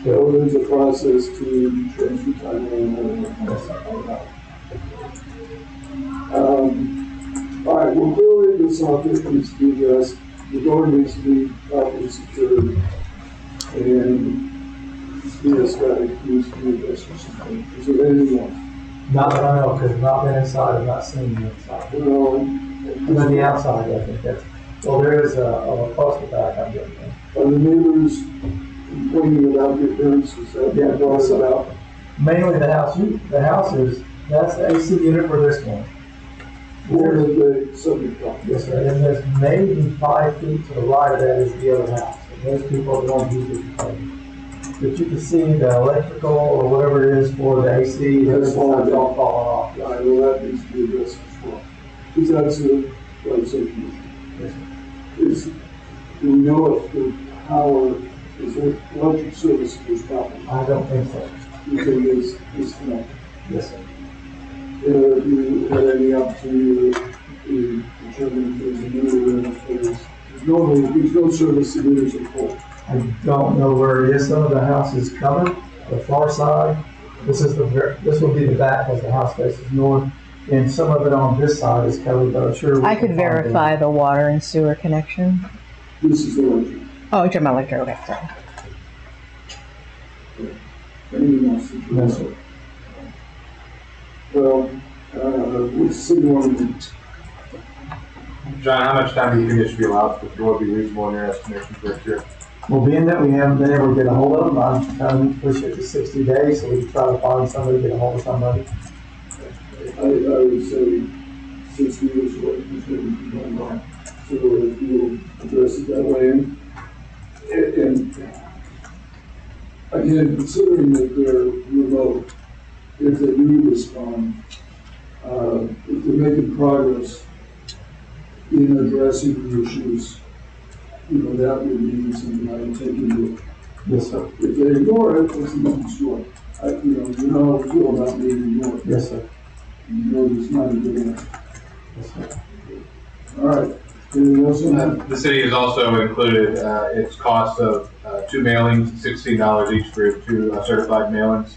So there's a process to transfer title and everything. All right, well, clearly the socket needs to be addressed, the door needs to be properly secured, and the aesthetic needs to be addressed or something. Is there anything else? Not that I know, because I've not been inside, I've not seen the inside. Well, And then the outside, I think that's, well, there is a poster back, I'm getting. are the neighbors complaining about the appearance? Is that Yeah, what brought it about? Mainly the house is, that's the AC unit for this one. Or the subject property? Yes, sir, and there's maybe 5 feet to the right of that is the other house. And those people are the ones who do complain. But you can see the electrical or whatever it is for the AC, those lines all falling off. All right, well, that needs to be addressed as well. Because that's a life safety issue. Yes, sir. Do we know if the power, is there electric service to this property? I don't think so. You think it's disconnected? Yes, sir. Have you had any opportunity to determine if there's a meter and if there's normally, there's no service to meters at all? I don't know where it is. Some of the house is covered, the far side. This will be the back as the house faces north. And some of it on this side is covered, but I'm sure. I could verify the water and sewer connection. This is electric. Oh, you're talking about electric, okay, sorry. Anything else? that you No, want? sir. Well, what's the city want to do? John, how much time do you think it should be allowed for what would be reasonable in your estimation for a cure? Well, being that we haven't been able to get a hold of them, I'm trying to push it to 60 days so we can try to find somebody, get a hold of somebody. I would say 6 years or what, so if you'll address it that way. And again, considering that they're remote, if they do respond, if they're making progress in addressing the issues, that would be something I would take into it. Yes, sir. If they ignore it, it's a different story. You know how I feel about being ignored. Yes, sir. It's not a good enough. Yes, sir. All right. Anything else on that? The city has also included its cost of 2 mailings, $16 each for 2 certified mailings,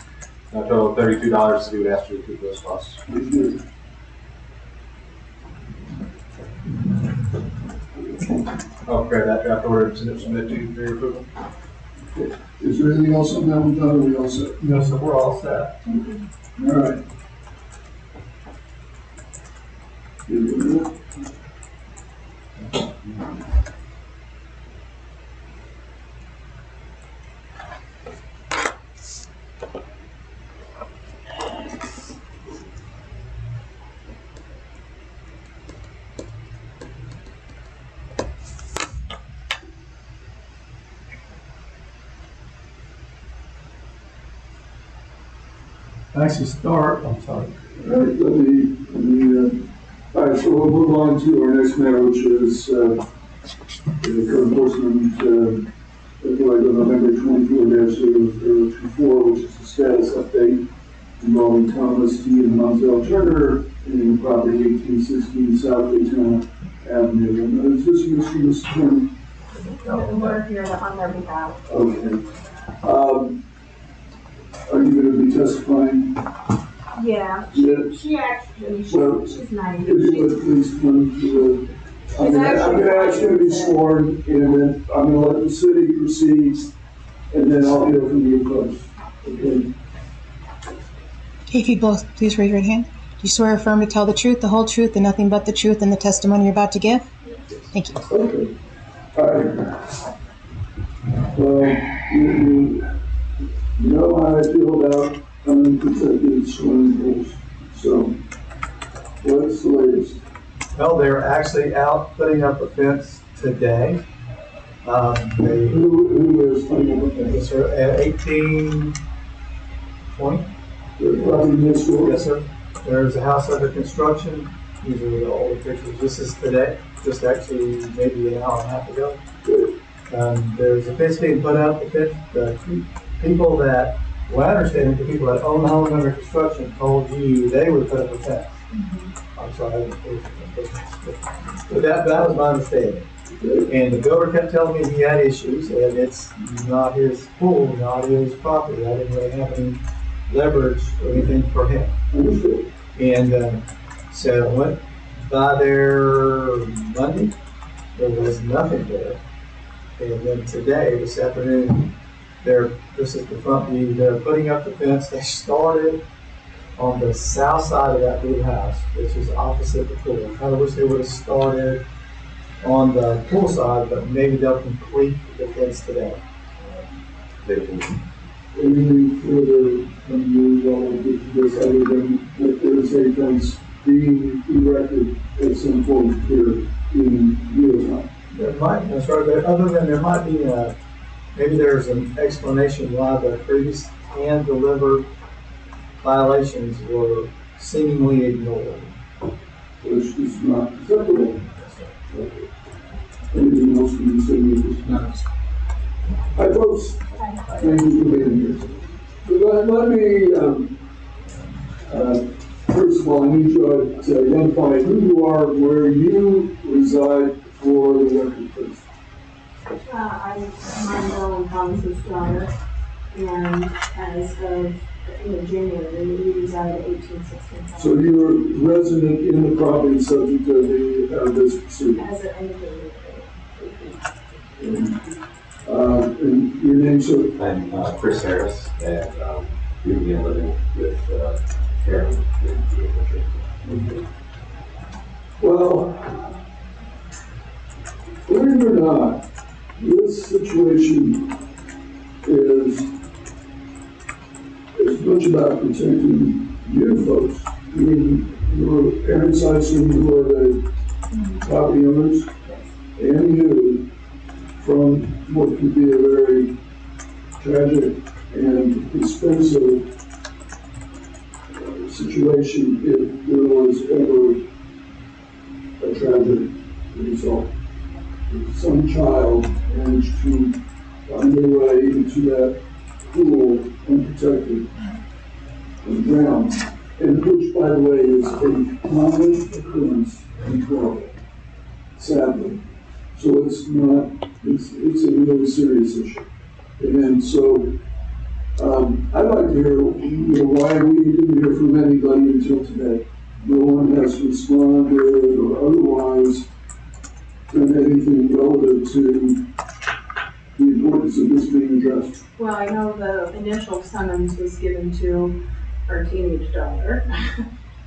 a total of $32. The city would ask you to keep those costs. I'll prepare that draft order and submit to you for your approval. Is there anything else on that one, John, or are we all set? No, sir, we're all set. All right. Actually start, I'm sorry. All right, all right, so we'll move on to our next matter, which is the code enforcement, November 24-024, which is the status update involving Thomas D. and Montel Turner in property 1816 South Daytona Avenue. And is this Mr. Turner? We're here on their behalf. Okay. Are you going to be testifying? Yeah, Yeah. she actually, Well, she's not If you would please come to the, I'm gonna ask you to be sworn, and then I'm gonna let the city proceed, and then I'll hear from you folks. Okay? If you both please raise your right hand. Do you swear or affirm to tell the truth, the whole truth, and nothing but the truth in the testimony you're about to give? Thank you. Okay. All right. Well, you know how I feel about unprotected swimming pools. So, what's the latest? Well, they're actually out putting up a fence today. They, Who is putting up a fence? yes, sir, at 1820. The property next door? Yes, sir. There's a house under construction. These are the older pictures. This is today, just actually maybe an hour and a half ago. There's a fence being put up. The people that, well, I understand the people that own the home under construction told you they would put up a fence. I'm sorry. But that was my understanding. And the builder kept telling me he had issues, and it's not his pool, not his property. I didn't really have any leverage or anything for him. And so I went by there Monday. There was nothing there. And then today, this afternoon, this is the front view. They're putting up the fence. They started on the south side of that blue house, which is opposite the pool. I kind of wish they would have started on the pool side, but maybe they'll complete the fence today. Anything further from you relative to this other than that there's a fence being erected at some point here in real time? There might, that's right, but other than there might be maybe there's an explanation why the previous hand-delivered violations were seemingly ignored. Which is not acceptable. Anything else from the city? No. Hi, folks. Thank you for being here. So let me, first of all, I need you to identify who you are, where you reside for the record, please. I'm Montel and Thomas's daughter, and as of January, we reside at 1816. So you're a resident in the property subject of this proceeding. As an individual. And your name, sir? I'm Chris Harris, and we began living with Karen in the Well, believe it or not, this situation is much about protecting you folks. I mean, your parents, I assume, who are the property owners, and you, from what could be a very tragic and expensive situation if there was ever a tragic result. If some child managed to find their way into that pool unprotected and drowned, and which, by the way, is a common occurrence in Florida, sadly. So it's not, it's a really serious issue. And so, I'd like to hear, why we didn't hear from anybody until today. No one has responded or otherwise done anything relative to the importance of this being addressed. Well, I know the initial summons was given to our teenage daughter.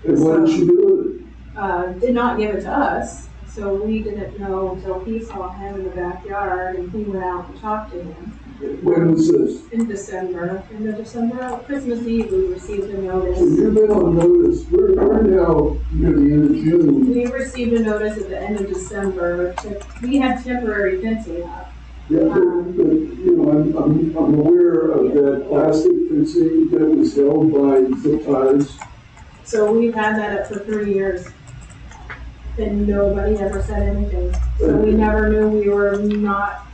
And what did she do with it? Did not give it to us, so we didn't know until he saw him in the backyard and he went out and talked to him. When was this? In December, Christmas Eve, we received a So notice. you've been on notice, we're now near the end of June. We received a notice at the end of December we had temporary fencing up. Yeah, but, I'm aware of that plastic fencing that was held by zip ties. So we've had that up for 3 years. And nobody ever said anything. So we never knew we were not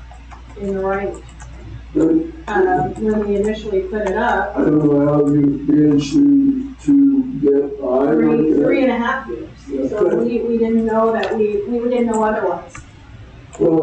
in the right. When we initially put it up, I don't know how you managed to get by. three and a half years. Yeah. So we didn't know that we didn't know otherwise. Well,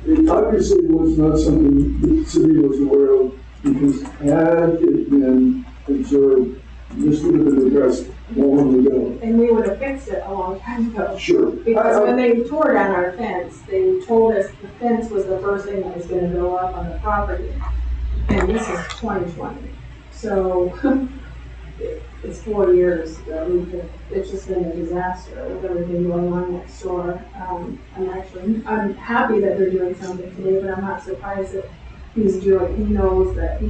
it obviously was not something the city was aware of, because had it been observed, this would have been addressed long ago. And we would have fixed it a long time ago. Sure. Because when they tore down our fence, they told us the fence was the first thing that was gonna go up on the property. And this is 2020. So it's 4 years that it's just been a disaster with everything going on next door. I'm happy that they're doing something today, but I'm not surprised that he knows that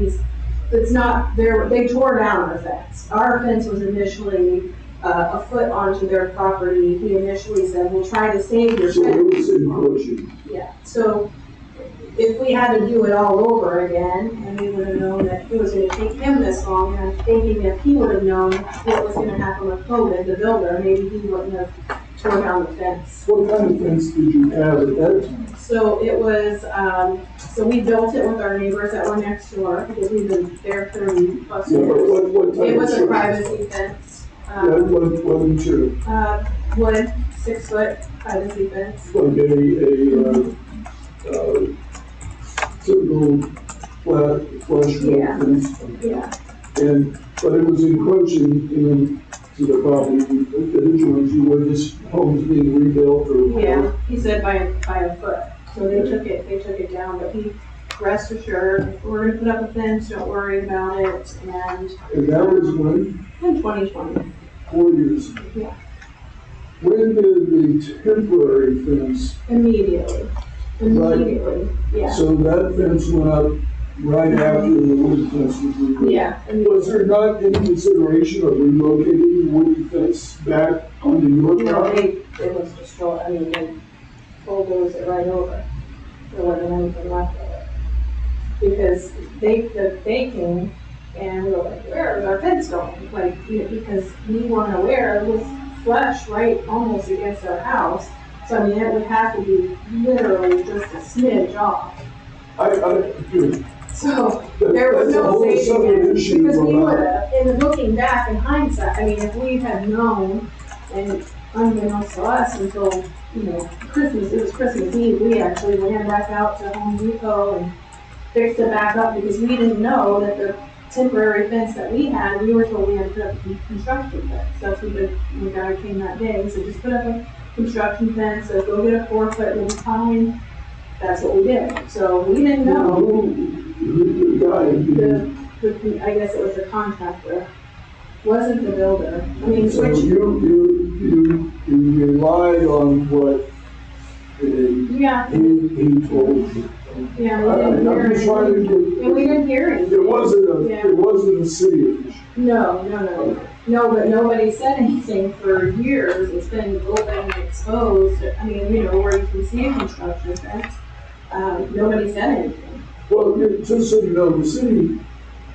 it's not they tore down our fence. Our fence was initially a foot onto their property. He initially said, we'll try to save your So it fence. was encroaching. Yeah, so if we had to do it all over again, and we would have known that it was gonna take him this long, and I'm thinking if he would have known what was gonna happen with COVID, the builder, maybe he wouldn't have torn down the fence. What kind of fence did you have at that time? So it was, so we built it with our neighbors that were next door, because we've been there 30 plus Yeah, but years. what type It was of a privacy fence, what material? wood, 6 foot privacy fence. Like a typical flat, flush Yeah. fence? Yeah, But it was encroaching into the property that adjoins you, where this home's being rebuilt or? yeah, he said by a foot, so they took it down, but he, rest assured, if we're gonna put up a fence, don't worry about it, and And that was when, in 2020, 4 years ago? Yeah. When did the temporary fence, immediately, yeah, so that fence went up right after the wood fence was rebuilt? yeah. Was there not any consideration of relocating the wooden fence back onto your No, property? it was destroyed, they bulldozed it right over, there wasn't anything left of it. Because they came, and we were like, where is our fence going? Like, because we weren't aware, it was flush right almost against our house. So I mean, it would have to be literally just a smidge off. So there was That's a no whole saving separate it, issue because we from would that. have, and looking back in hindsight, I mean, if we had known, and unbeknownst to us until, Christmas, it was Christmas Eve, we actually ran back out to Home Depot and fixed it back up, because we didn't know that the temporary fence that we had, we were told we had to put up a construction fence. That's what the guy came that day, he said, just put up a construction fence, so go get a 4 foot, you'll be fine. that's what we did. So we didn't know. The guy, I guess it was the contractor, wasn't the builder. I mean, so which, you relied on what yeah, he told you. yeah, we didn't hear I'm just trying to anything. get, And we didn't hear anything. it wasn't a city issue. No, but nobody said anything for years. It's been open and exposed. I mean, you know, where you can see a construction fence. Nobody said anything. Well, just so you know, the city,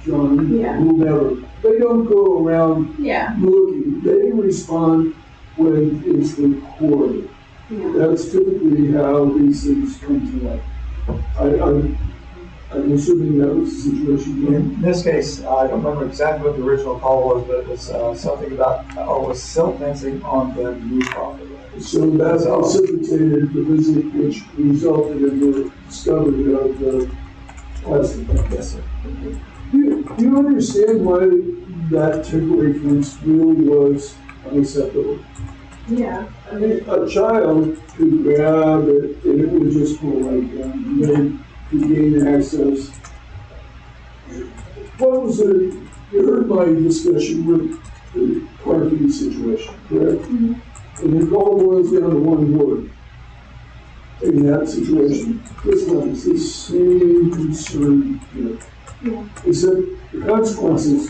John, Yeah. will never, they don't go around Yeah, looking. They respond when it's reported. yeah. That's typically how these things come to light. I'm assuming that was the situation. John? In this case, I don't remember exactly what the original call was, but it was something about, was silt fencing on the new property. So that precipitated the visit, which resulted in the discovery of the plastic. Yes, sir. Do you understand why that temporary fence really was unacceptable? Yeah, I mean, a child could grab it and it would just go right down. They could gain access. What was it? You heard my discussion with the parking situation, correct? Mhm. And it all boils down to one word. In that situation, this one is the same concern here. Yeah. Except the consequences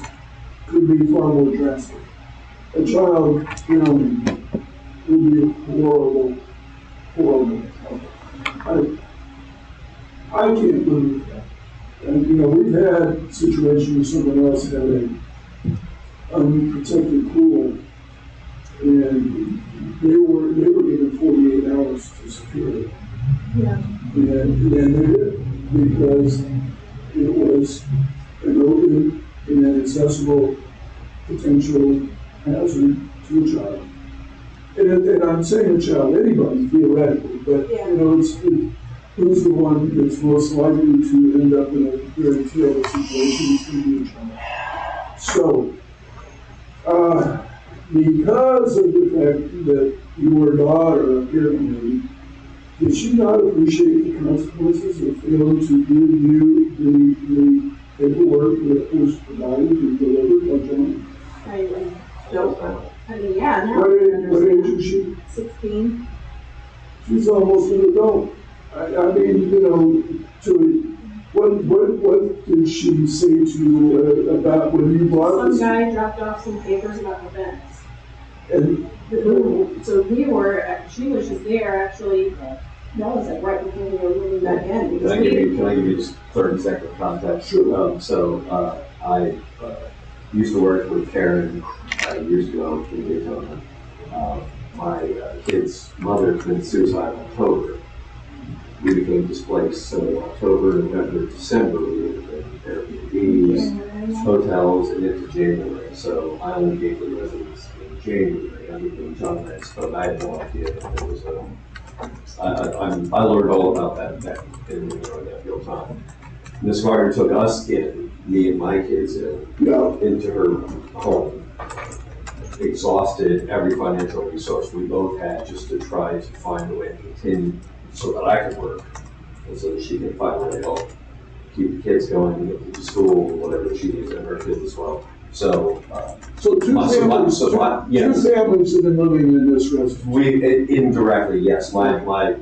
could be far more drastic. A child drowning would be horrible, horrible. I can't believe that. And, you know, we've had situations where someone else had an unprotected pool, and they were given 48 hours to secure it. yeah, And they did, because it was an open and inaccessible potential hazard to a child. And I'm saying a child, anybody theoretically, but, Yeah. you know, who's the one that's most likely to end up in a very terrible situation? It's going to be a child. So, because of the fact that your daughter apparently, did she not appreciate the consequences of failing to give you the paperwork that was provided and delivered by John? I don't know. I mean, yeah, now. What age is she? 16. She's almost an adult. I mean, you know, what did she say to you about when you brought Some this? guy dropped off some papers about the fence. And, So she was just there actually, that was like right before we were moving back in. Can I give you just 30 second context? Sure. I used to work with Karen years ago in Daytona. My kid's mother committed suicide in October. We became displaced, so October, November, December, we lived in Airbnbs, hotels, and into January. So I only gave the residents in January. I mean, John and I spoke, I had no idea that there was I learned all about that in that real time. Miss Gardner took us in, me and my kids into her home, exhausted every financial resource we both had just to try to find a way to continue so that I could work, and so that she could find a way to help keep the kids going and get them to school, whatever she needs, and her kids as well. So, so two families have been living in this residence. Indirectly, yes. My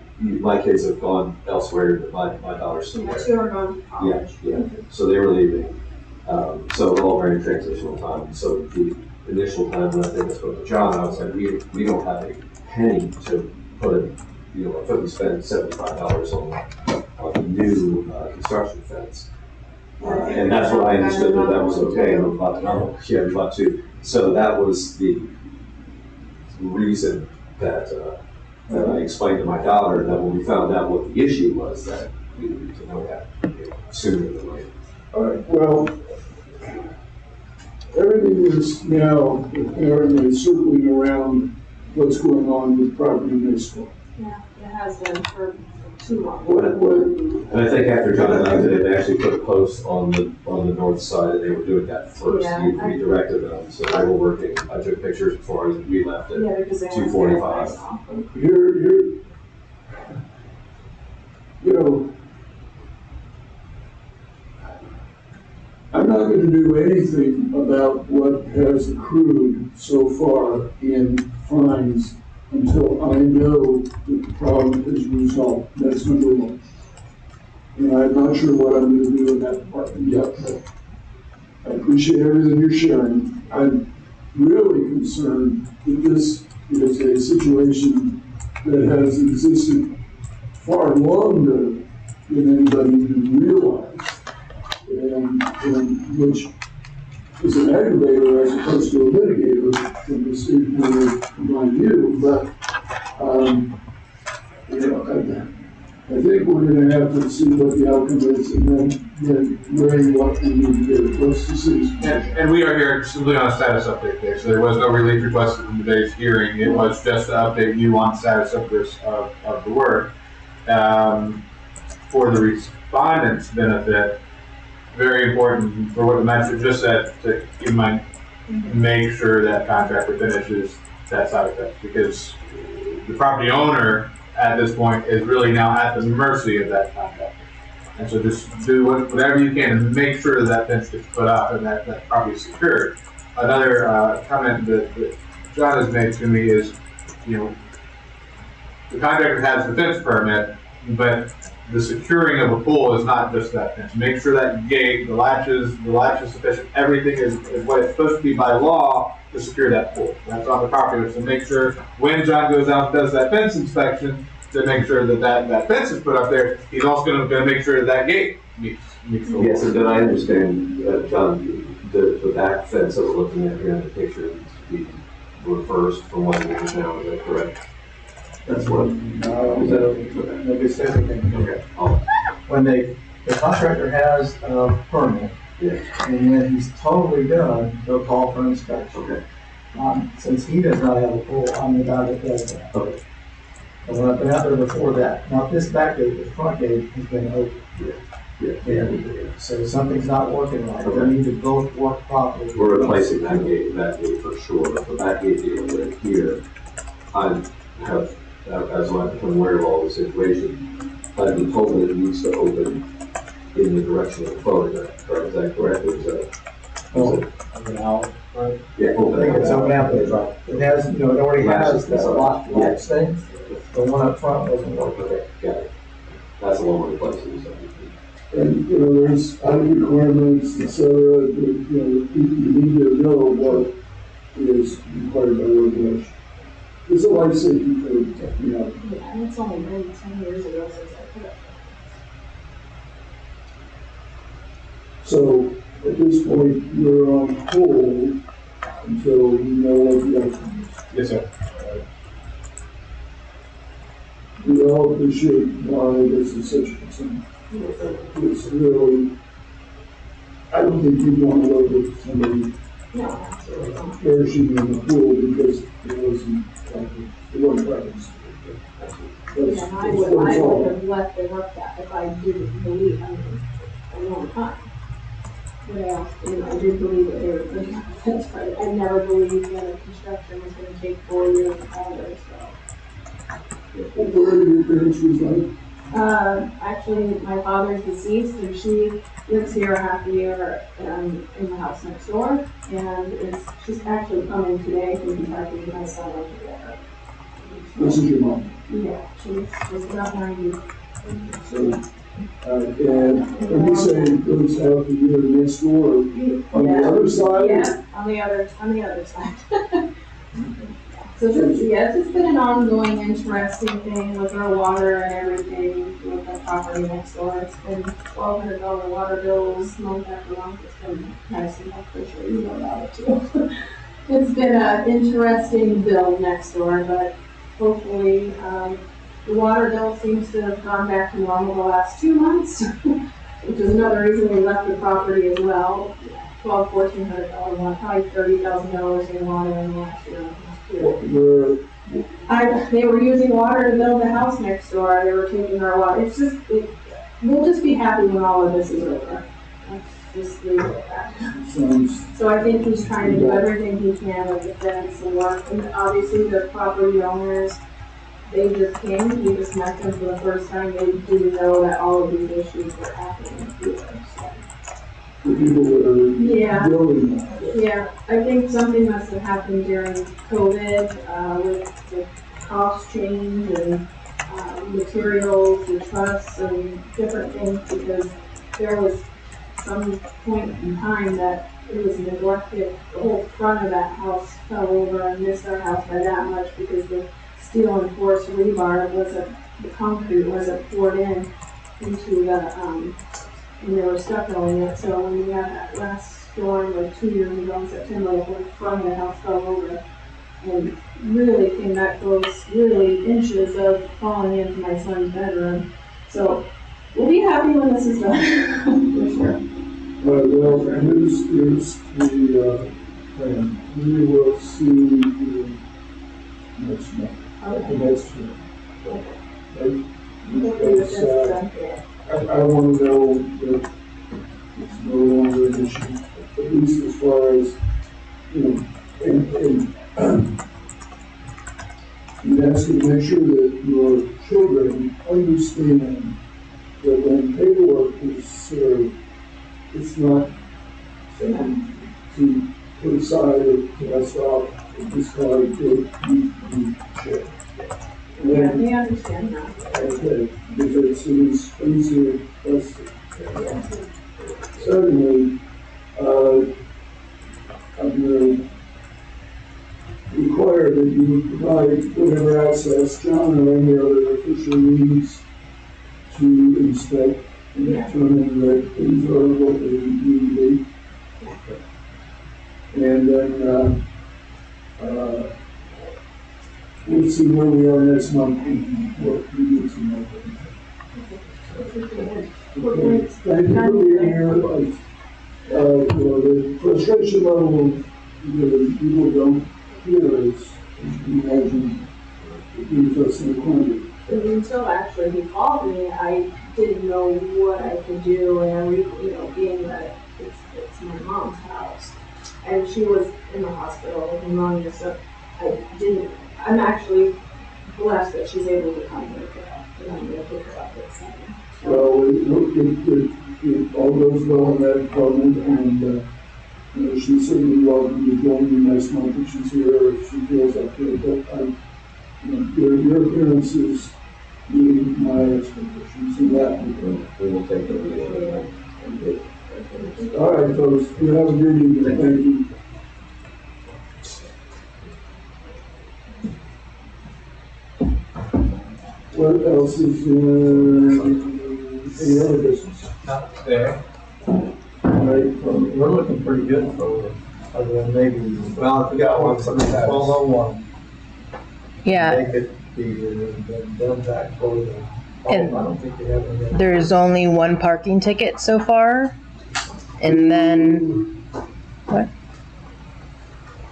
kids have gone elsewhere, but my daughter's still there. Two are going to college. Yeah. So they were leaving. So all very transitional time. So the initial time when I think I spoke to John, I was like, we don't have a penny to put, I couldn't spend $75 on a new construction fence. And that's what I understood that was okay. And about another, about two. So that was the reason that I explained to my daughter that when we found out what the issue was, that we needed to know that sooner than later. All right, well, everything is now apparently circling around what's going on with property next door. Yeah, it has been for too long. And I think after John and I did it, they actually put a post on the north side, and they were doing that first. Yeah, we directed them, so they were working. I took pictures before we left at Yeah, because they 2:45. you know, I'm not gonna do anything about what has accrued so far in fines until I know that the problem is resolved. That's number one. And I'm not sure what I'm gonna do in that department yet, but I appreciate everything you're sharing. I'm really concerned that this is a situation that has existed far longer than anybody even realized, and which is an aggravator as opposed to a mitigator from the standpoint of my view. But you know, I think we're going to have to see what the outcome is, and then weigh what we need to do. Let's just see. And we are here simply on a status update there, so there was no relief requested from today's hearing. It was just to update you on status of this, of the work. For the respondent's benefit, very important for what the magistrate just said, to keep in mind, make sure that contractor finishes that side effect, because the property owner at this point is really now at the mercy of that contractor. And so just do whatever you can to make sure that fence gets put up and that property is secured. Another comment that John has made to me is, you know, the contractor has the fence permit, but the securing of a pool is not just that fence. Make sure that gate, the latch is sufficient, everything is what it's supposed to be by law to secure that pool. That's on the property owner. So make sure when John goes out and does that fence inspection, to make sure that fence is put up there, he's also going to make sure that gate meets the law. Yes, and then I understand, John, the back fence that we're looking at here in the picture needs to be reversed from what it is now, is that correct? That's what, is that okay? Nobody says anything. Okay. When the contractor has a permit, Yeah. and when he's totally done, they'll call for inspection. Okay. Since he does not have a pool, I'm the guy that does that. Okay. And when I've been out there before that, now this back gate, the front gate has been open. Yeah. So something's not working right. They need to both work properly. We're replacing that gate for sure. The back gate right here, I have, as I've become aware of all the situation, I've been told that it needs to open in the direction of the photograph. Right? Is that correct? Or is that? An hour, right? Yeah. I think it's open out there, right? It has, you know, it already has this lock thing. The one up front doesn't work. Okay, got it. That's the one we're replacing. So. And, you know, there's other requirements, et cetera, that, you know, you need to know what is required by regulation. It's a life safety code, you know. Yeah, and it's only been 10 years ago since I put it. So at this point, you're on hold until we know what the outcome is. Yes, sir. We all appreciate why this is such a concern. It's really, I don't think you want to look at somebody No, absolutely not. perishing in the pool because it wasn't practice. Yeah, I would have let them work that if I didn't believe, I mean, a long time. But I did believe that they were putting up a fence, but I never believed that construction was gonna take 4 years to follow, so. Where do your parents reside? Actually, my father's deceased, and she lives here half a year, in the house next door, and she's actually coming today from Kentucky with my son over there. This is your mom. Yeah, she's about 90. So, and when you say it goes out the year next door, on the other side? Yeah, on the other side. So it's just been an ongoing, interesting thing with our water and everything with the property next door. It's been $1,200 water bills month after month. It's been nice enough, for sure. You know about it too. It's been an interesting bill next door, but hopefully, the water bill seems to have gone back to normal the last 2 months, which is another reason we left the property as well. $1,400 one, probably $30,000 in water in the last year. They were using water to build the house next door. They were taking our water. We'll just be happy when all of this is over. Let's just leave it at that. So I think he's trying to do everything he can with the fence and work. And obviously the property owners they just came, we just met them for the first time, they didn't know that all of these issues were happening here, so. The people that Yeah. are building that. Yeah, I think something must have happened during COVID, with the cost change and, materials and trusts and different things, because there was some point in time that it was neglected. The whole front of that house fell over and missed our house by that much because the steel and forced rebar the concrete wasn't poured into the, and they were stuck in it. So when we had that last storm, like 2 years ago in September, the whole front of the house fell over. And really came back those really inches of falling into my son's bedroom. So we'll be happy when this is done, for sure. Well, here's the plan. We will see the next month. The next year. Right? Hopefully this is done. I want to know that it's no longer an issue, at least as far as, you ask to make sure that your children understand that when paperwork is served, it's not something to put aside or cast off and discard to be checked. Yeah, we understand that. Okay, because it is easier, that's, certainly, I'm going to require that you provide whatever access John or any other official needs to inspect and determine that things are what they need to be. And then, we'll see where we are next month and what we do tonight. Okay. Thank you for being here. The frustration level that people don't hear is, you can imagine, leaves us in a quandary. Until actually he called me, I didn't know what I could do, and being that it's my mom's house, and she was in the hospital with pneumonia, so I'm actually blessed that she's able to come here today, and I'm going to pick her up at 7. Well, it all goes well in that department, and she's certainly welcome to join me next month if she's here, if she feels like it. But your appearance is meeting my expectations, and that We will take it. okay. All right, folks, you have a good evening. Thank you. What else is any other business? Not there. Right, We're looking pretty good for, other than maybe, well, if we got one from 1201. Yeah, They could be done back for the, I And- don't think they have any. there's only one parking ticket so far. And then, what?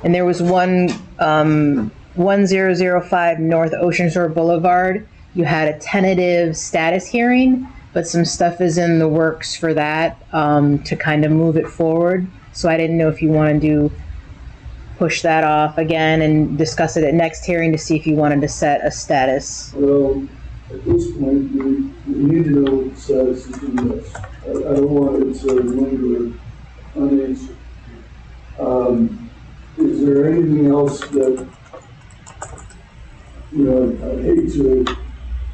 And there was one, 1005 North Ocean Shore Boulevard. You had a tentative status hearing, but some stuff is in the works for that, to kind of move it forward. So I didn't know if you want to push that off again and discuss it at next hearing to see if you wanted to set a status. Well, at this point, we need to know what the status is in this. I don't want it to linger unanswered. Is there anything else that, I hate to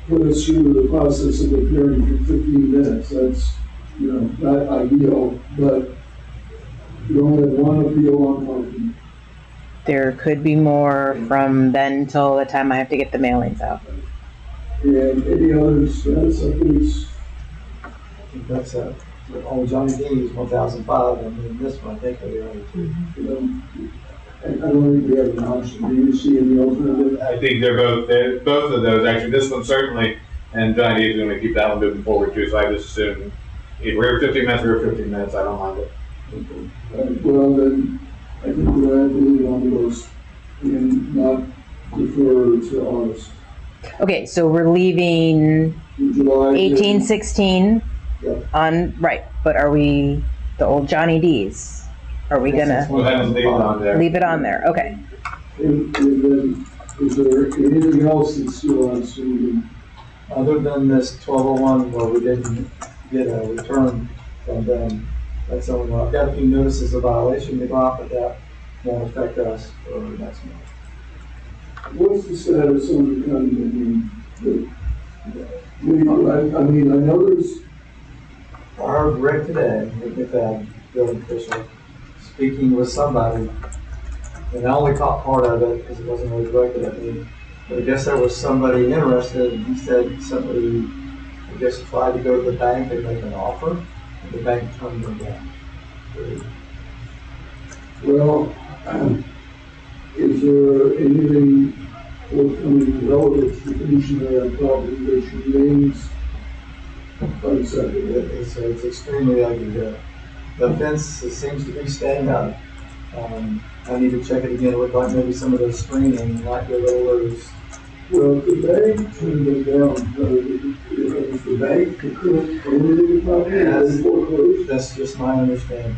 put us through the process of a hearing for 15 minutes. That's, not ideal, but you only have one appeal on parking. There could be more from then till the time I have to get the mailings out. And any other status updates? I think that's on Johnny D's 1005, and then this one, I think are the other two. I don't think we have an option. Do you see any alternative? I think they're both of those, actually, this one certainly, and Johnny is gonna keep that one moving forward too, so I just assume, if we're 15 minutes, we're 15 minutes, I don't mind it. Well, then, I think we're going to leave on those and not defer to August. Okay, so we're leaving July. 1816 Yeah. on, right, but are we, the old Johnny D's? Are we gonna We'll have them leave it on there. leave it on there? Okay. And then Is there anything else that's still outstanding? Other than this 1201 where we didn't get a return from them, that's only one. I've got a few notices of violation to go out, but that won't affect us for next month. What's the status on the condominium? I mean, I know there's, I heard Rick today, Rick McFadden, building official, speaking with somebody, and I only caught part of it because it wasn't really directed at me. But I guess there was somebody interested, and he said somebody, I guess, tried to go to the bank and make an offer, and the bank turned them down. well, is there anything forthcoming relative to the condition of that property that remains unacceptable? It's extremely ugly. The fence seems to be staying up. I need to check it again. It looked like maybe some of the screening might be a little loose. Well, the bank turned it down. Is the bank could own the property as foreclosed? That's just my understanding.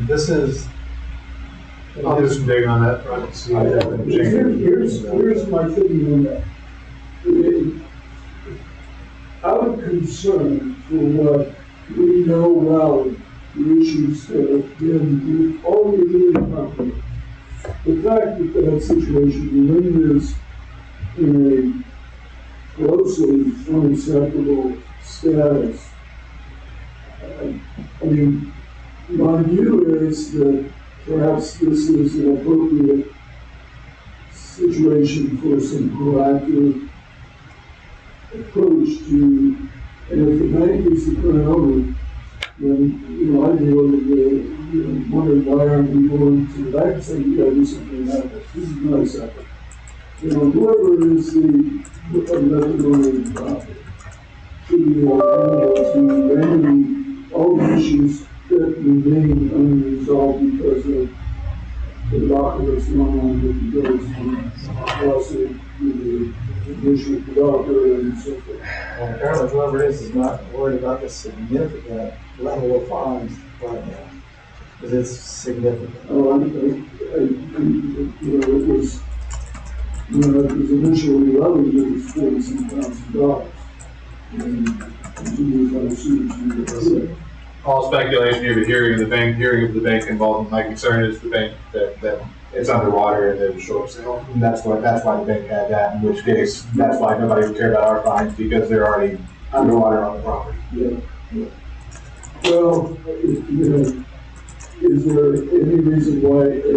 This is. I'll do some digging on that front. See if there's any changes. Here's my thinking on that. Out of concern for what we know well, the issues that have been already in the property, the fact that that situation lingers in a grossly unacceptable status. I mean, my view is that perhaps this is an appropriate situation for some proactive approach to, and if the bank is the current owner, then, I'd be able to, wonder why aren't we going to the bank and saying, you gotta do something about this. This is not acceptable. Whoever is the method owner of the property should be able to remedy all the issues that remain unresolved because of the documents going on with the buildings, lawsuit, with the issue of the developer and so forth. And apparently whoever it is not worried about the significant level of fines right now. Because it's significant. Oh, it was, it was initially levied, it was $47,000. And 2 years later, sued. All speculation here, but hearing of the bank involvement. My concern is the bank that it's underwater and there's a short sale. And that's why the bank had that, in which case, that's why nobody would care about our fines, because they're already underwater on the property. Yeah. Well, is there any reason why a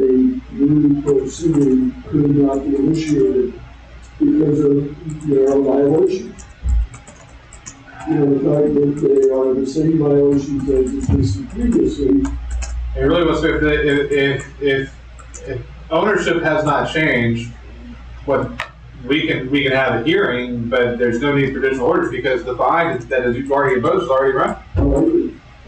new proceeding could not be initiated because of their violation? The fact that they are the same violations as existed previously. It really was, if ownership has not changed, we can have a hearing, but there's no need for additional orders because the fine that is already imposed is already run.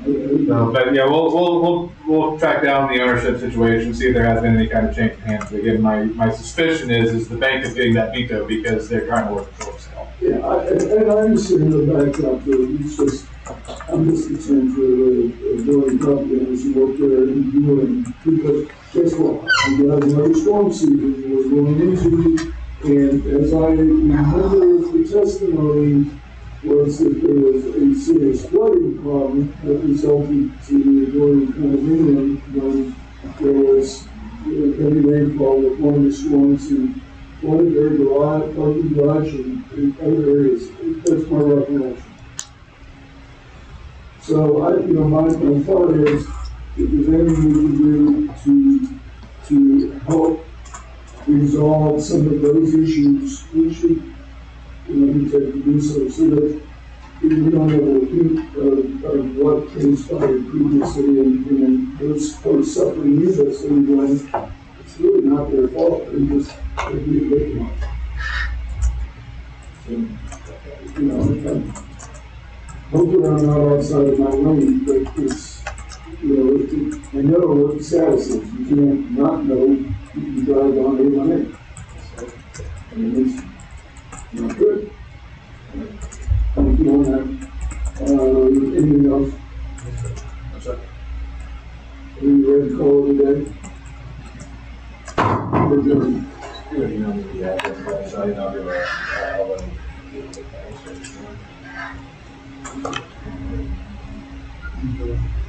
But yeah, we'll track down the ownership situation, see if there has been any kind of change in hands. But again, my suspicion is the bank is getting that veto because they're trying to work a short sale. Yeah, and I understand the backdrop there. It's just, I'm just concerned for the building property owners who work there and doing, because guess what? We got another storm season we're going into, and as I remember the testimony was that there was a serious flooding problem that resulted to the building condominium when there was heavy rainfall with one of the storms and one of their parking garage and other areas. That's my recollection. So my thought is, if there's anything we can do to help resolve some of those issues, we should undertake to do so that we don't have a repeat of what transpired previously and those folks suffering needlessly when it's really not their fault. They just be victimized. So, hopefully I'm not outside of my lane, but it's, I know what the status is. You can't not know you can drive on A1A. So, it's not good. Thank you on that. Anything else? Are you ready to call it a day? We're adjourned. You would email me the address, website, and I'll do I'll let them do the thing.